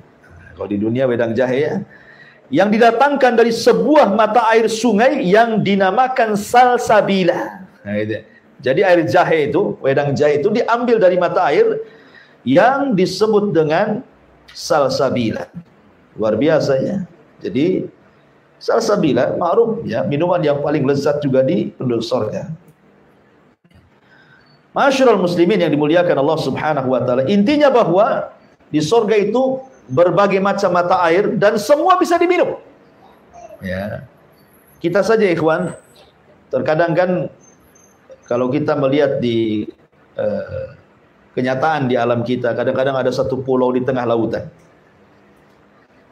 Kalau di dunia wedang jahe ya, yang didatangkan dari sebuah mata air sungai yang dinamakan salsabilah. Nah, itu. Jadi air jahe itu, wedang jahe itu diambil dari mata air yang disebut dengan salsabilah. Luar biasa ya. Jadi salsabilah ma'ruf ya, minuman yang paling lezat juga di penduduk surga. Masyarul muslimin yang dimuliakan Allah Subhanahu wa taala. Intinya bahwa di surga itu berbagai macam mata air dan semua bisa diminum. Ya. Kita saja ikhwan, terkadang kan kalau kita melihat di kenyataan di alam kita, kadang-kadang ada satu pulau di tengah lautan.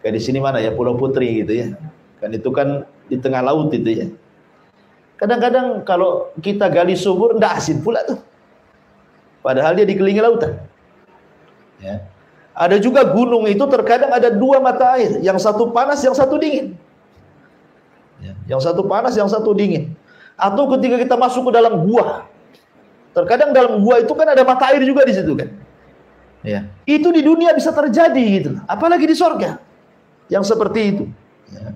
Kayak di sini mana ya, Pulau Putri gitu ya. Kan itu kan di tengah laut itu ya. Kadang-kadang kalau kita gali sumur enggak asin pula tuh. Padahal dia dikelilingi lautan. Ya. Ada juga gunung itu terkadang ada dua mata air, yang satu panas, yang satu dingin. Ya. Yang satu panas, yang satu dingin. Atau ketika kita masuk ke dalam gua, terkadang dalam gua itu kan ada mata air juga di situ kan. Ya. Itu di dunia bisa terjadi gitu. Apalagi di surga yang seperti itu. Ya.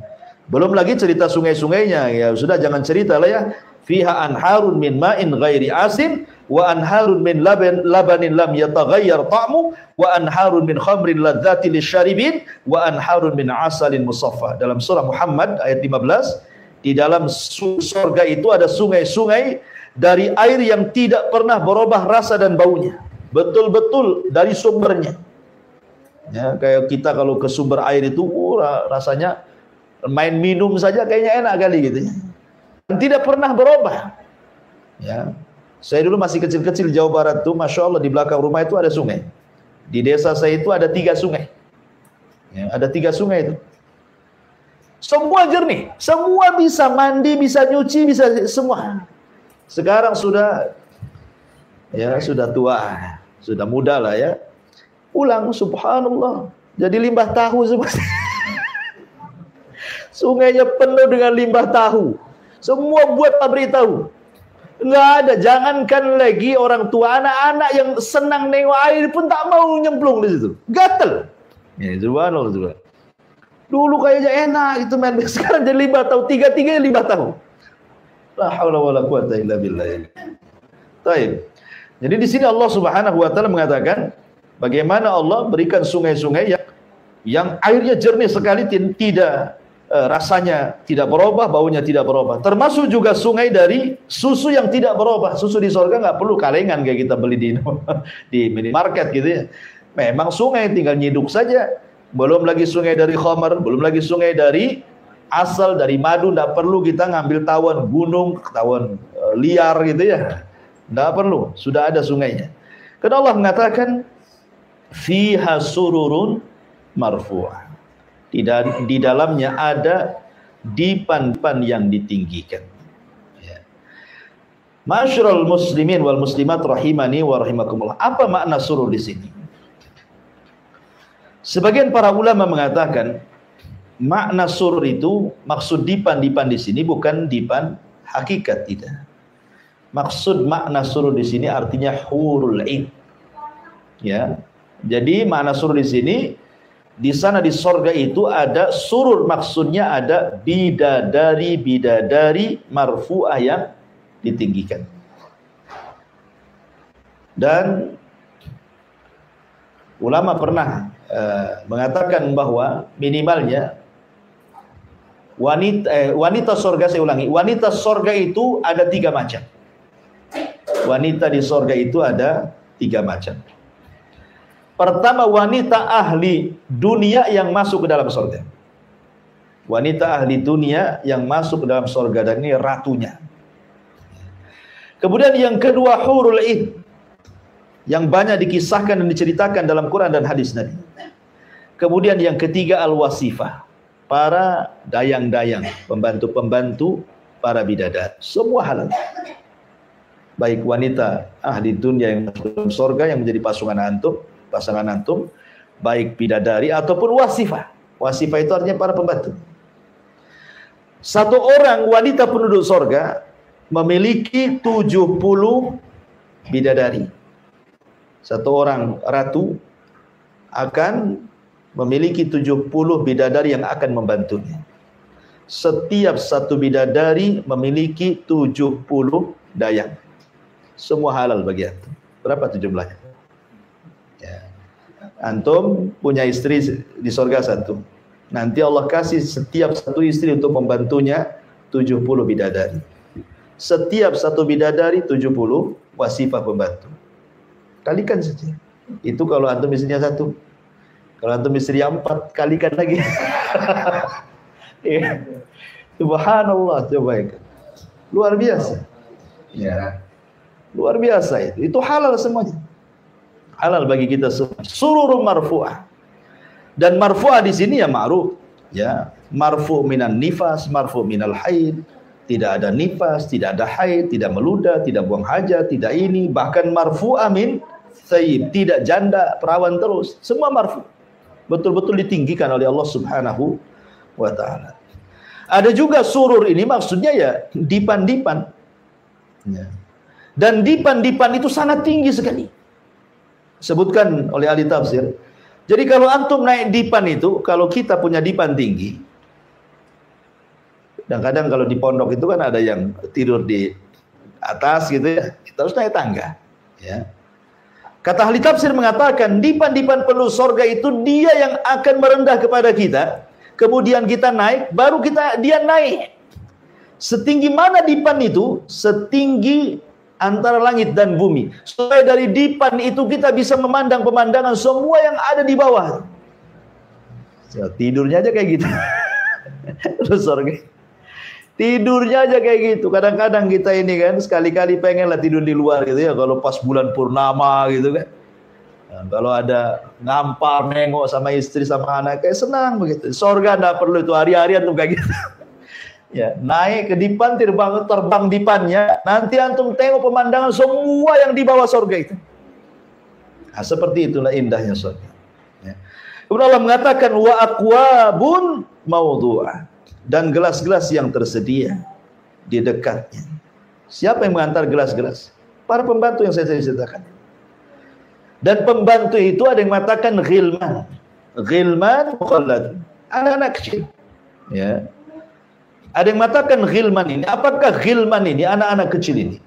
Belum lagi cerita sungai-sungainya, ya sudah jangan cerita lah ya. Fiha anharun min ma'in ghairi asin wa anharun min labanin lam yataghayyar ta'mu wa anharun min khamrin ladzati lisyaribin wa anharun min asalin musaffa. Dalam surah Muhammad ayat 15, di dalam surga itu ada sungai-sungai dari air yang tidak pernah berubah rasa dan baunya. Betul-betul dari sumbernya. Ya, kayak kita kalau ke sumber air itu rasanya main minum saja kayaknya enak kali gitu ya. Dan tidak pernah berubah. Ya. Saya dulu masih kecil-kecil di Jawa Barat tuh, Masya Allah di belakang rumah itu ada sungai. Di desa saya itu ada 3 sungai. Ya, ada 3 sungai itu. Semua jernih, semua bisa mandi, bisa nyuci, bisa semua. Sekarang sudah tua, sudah muda lah ya. Pulang, subhanallah, jadi limbah tahu semua. Sungainya penuh dengan limbah tahu. Semua buat pabrik tahu. Enggak ada, jangankan lagi orang tua, anak-anak yang senang nengok air pun tak mau nyemplung di situ. Gatel. Ya, subhanallah juga. Dulu kayaknya enak itu main, sekarang jadi limbah tahu, 3-3 limbah tahu. La haula wala quwata illa billah. Baik. Jadi di sini Allah Subhanahu wa taala mengatakan bagaimana Allah berikan sungai-sungai yang airnya jernih sekali, tidak rasanya tidak berubah, baunya tidak berubah. Termasuk juga sungai dari susu yang tidak berubah. Susu di surga nggak perlu kalengan kayak kita beli di minimarket gitu ya. Memang sungai tinggal nyiduk saja. Belum lagi sungai dari khamar, belum lagi sungai dari asal, dari madu. Nggak perlu kita ngambil tawon gunung, tawon liar gitu ya. Nggak perlu, sudah ada sungainya. Karena Allah mengatakan fiha sururun marfu'ah. Di dalamnya ada dipan-dipan yang ditinggikan. Ya. Masyarul muslimin wal muslimat rahimani wa rahimakumullah. Apa makna surur di sini? Sebagian para ulama mengatakan makna surur itu, maksud dipan-dipan di sini bukan dipan hakikat, tidak. Maksud makna surur di sini artinya hurul 'ain. Ya. Jadi makna surur di sini, di sana di sorga itu ada surur, maksudnya ada bidadari marfu'ah yang ditinggikan. Dan ulama pernah mengatakan bahwa minimalnya wanita sorga, saya ulangi, wanita sorga itu ada 3 macam. Wanita di sorga itu ada 3 macam. Pertama, wanita ahli dunia yang masuk ke dalam surga. Wanita ahli dunia yang masuk ke dalam surga, dan ini ratunya. Kemudian yang kedua, hurul ain, yang banyak dikisahkan dan diceritakan dalam Quran dan hadis Nabi. Kemudian yang ketiga, al-wasifah, para dayang-dayang, pembantu-pembantu para bidadari. Semua halal. Baik wanita ahli dunia yang masuk dalam surga yang menjadi pasangan antum, baik bidadari ataupun wasifah. Wasifah itu artinya para pembantu. Satu orang wanita penduduk surga memiliki 70 bidadari. Satu orang ratu akan memiliki 70 bidadari yang akan membantunya. Setiap satu bidadari memiliki 70 dayang. Semua halal bagi antum. Berapa jumlahnya? Ya. Antum punya istri di surga satu. Nanti Allah kasih setiap satu istri untuk membantunya 70 bidadari. Setiap satu bidadari 70 wasifah pembantu. Kalikan saja. Itu kalau antum istrinya satu. Kalau antum istri yang 4, kalikan lagi. Ya. Subhanallah, coba itu. Luar biasa. Ya. Luar biasa itu. Itu halal semuanya. Halal bagi kita semua. Sururun marfu'ah. Dan marfu'ah di sini ya ma'ruf. Ya, marfu' minan nifas, marfu' minal haid. Tidak ada nifas, tidak ada haid, tidak meludah, tidak buang hajat, tidak ini, bahkan marfu'ah min thayyib, tidak janda, perawan terus. Semua marfu'. Betul-betul ditinggikan oleh Allah Subhanahu wa taala. Ada juga surur ini maksudnya ya dipan-dipan. Ya. Dan dipan-dipan itu sangat tinggi sekali. Sebutkan oleh ahli tafsir. Jadi kalau antum naik dipan itu, kalau kita punya dipan tinggi, dan kadang kalau di pondok itu kan ada yang tidur di atas gitu ya, kita harus naik tangga. Ya. Kata ahli tafsir mengatakan, dipan-dipan penduduk surga itu dia yang akan merendah kepada kita, kemudian kita naik, baru dia naik. Setinggi mana dipan itu? Setinggi antara langit dan bumi. Supaya dari dipan itu kita bisa memandang pemandangan semua yang ada di bawah. So, tidurnya aja kayak gitu. Terus surga. Tidurnya aja kayak gitu. Kadang-kadang kita ini kan sekali-kali pengenlah tidur di luar gitu ya. Kalau pas bulan purnama gitu kan. Nah, kalau ada ngampar nengok sama istri sama anak kayak senang begitu. Surga enggak perlu itu hari-harian tuh kayak gitu. Ya, naik ke dipan, terbang dipannya, nanti antum tengok pemandangan semua yang di bawah surga itu. Nah, seperti itulah indahnya surga. Ya. Kemudian Allah mengatakan wa aqwabun mawdu'ah, dan gelas-gelas yang tersedia di dekatnya. Siapa yang mengantar gelas-gelas? Para pembantu yang saya ceritakan. Dan pembantu itu ada yang mengatakan ghilman. Ghilman mukhallad, anak-anak kecil. Ya. Ada yang mengatakan ghilman ini. Apakah ghilman ini anak-anak kecil ini?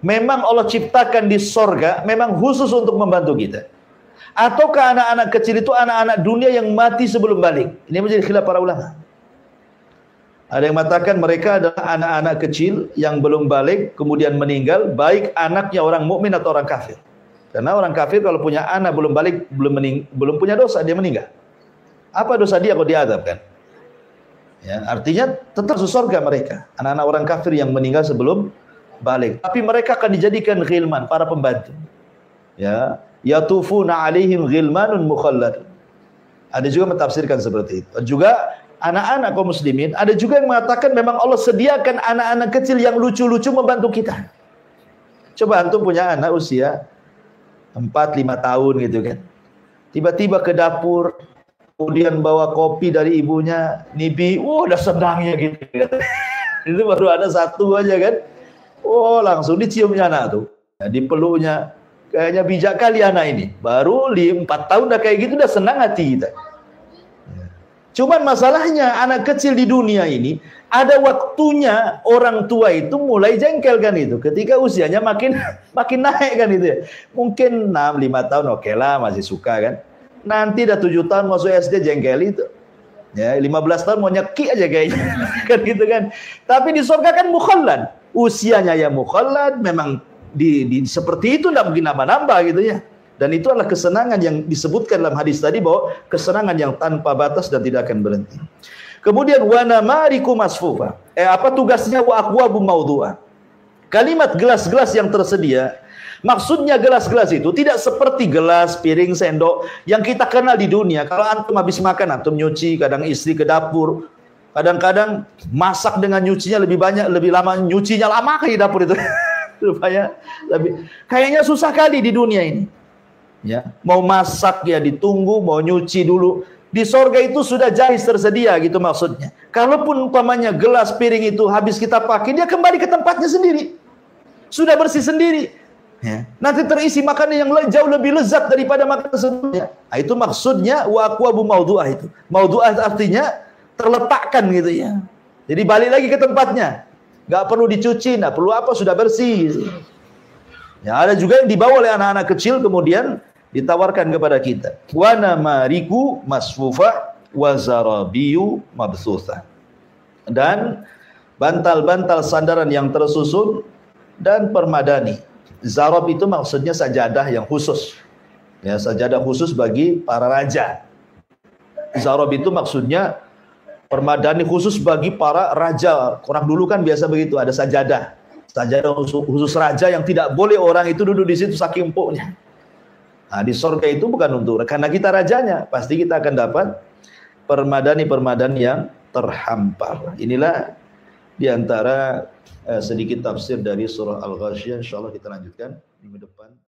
Memang Allah ciptakan di sorga memang khusus untuk membantu kita. Ataukah anak-anak kecil itu anak-anak dunia yang mati sebelum balik? Ini menjadi khilaf para ulama. Ada yang mengatakan mereka adalah anak-anak kecil yang belum balik kemudian meninggal, baik anaknya orang mukmin atau orang kafir. Karena orang kafir kalau punya anak belum balik, belum punya dosa, dia meninggal. Apa dosa dia kalau diadabkan? Ya, artinya tetap masuk surga mereka. Anak-anak orang kafir yang meninggal sebelum balik. Tapi mereka akan dijadikan ghilman, para pembantu. Ya, yatufuna alaihim ghilmanun mukhallad. Ada juga mentafsirkan seperti itu. Juga anak-anak kaum muslimin, ada juga yang mengatakan memang Allah sediakan anak-anak kecil yang lucu-lucu membantu kita. Coba antum punya anak usia 4-5 tahun gitu kan. Tiba-tiba ke dapur, kemudian bawa kopi dari ibunya, Nibi, udah senangnya gitu. Itu baru ada satu aja kan. Langsung diciumnya anak tuh. Nah, dipeluknya. Kayaknya bijak kali anak ini. Baru 4 tahun udah kayak gitu, udah senang hati kita. Cuman masalahnya anak kecil di dunia ini, ada waktunya orang tua itu mulai jengkel kan itu. Ketika usianya makin naik kan itu ya. Mungkin 6-5 tahun oke lah, masih suka kan. Nanti dah 7 tahun masuk SD jengkel itu. Ya, 15 tahun mau nyeki aja kayaknya. Kan gitu kan. Tapi di surga kan mukhallad. Usianya ya mukhallad, memang di seperti itu enggak mungkin nambah-nambah gitu ya. Dan itu adalah kesenangan yang disebutkan dalam hadis tadi, bahwa kesenangan yang tanpa batas dan tidak akan berhenti. Kemudian wa namariku masfufa. Apa tugasnya? Wa aqwabu mawdu'ah. Kalimat gelas-gelas yang tersedia, maksudnya gelas-gelas itu tidak seperti gelas, piring, sendok yang kita kenal di dunia. Kalau antum habis makan, antum nyuci, kadang istri ke dapur, kadang-kadang masak dengan nyucinya lebih banyak, lebih lama, nyucinya lama kayak di dapur itu. Supaya lebih, kayaknya susah kali di dunia ini. Ya, mau masak ya ditunggu, mau nyuci dulu. Di sorga itu sudah jahis tersedia gitu maksudnya. Kalaupun umpamanya gelas, piring itu habis kita pakai, dia kembali ke tempatnya sendiri. Sudah bersih sendiri. Ya. Nanti terisi makanan yang jauh lebih lezat daripada makanan sebelumnya. Nah, itu maksudnya wa aqwabu mawdu'ah itu. Mawdu'ah artinya terletakkan gitu ya. Jadi balik lagi ke tempatnya. Nggak perlu dicuci, nggak perlu apa, sudah bersih. Gitu. Ya, ada juga yang dibawa oleh anak-anak kecil kemudian ditawarkan kepada kita. Wa namariku masfufa wa zarabiyu mabsutha. Dan bantal-bantal sandaran yang tersusun dan permadani. Zarab itu maksudnya sajadah yang khusus. Ya, sajadah khusus bagi para raja. Zarab itu maksudnya permadani khusus bagi para raja. Orang dulu kan biasa begitu, ada sajadah. Sajadah khusus raja yang tidak boleh orang itu duduk di situ saking empuknya. Nah, di surga itu bukan untuk, karena kita rajanya, pasti kita akan dapat permadani-permadani yang terhampar. Inilah di antara sedikit tafsir dari surah Al-Ghasyiyah. Insyaallah kita lanjutkan minggu depan.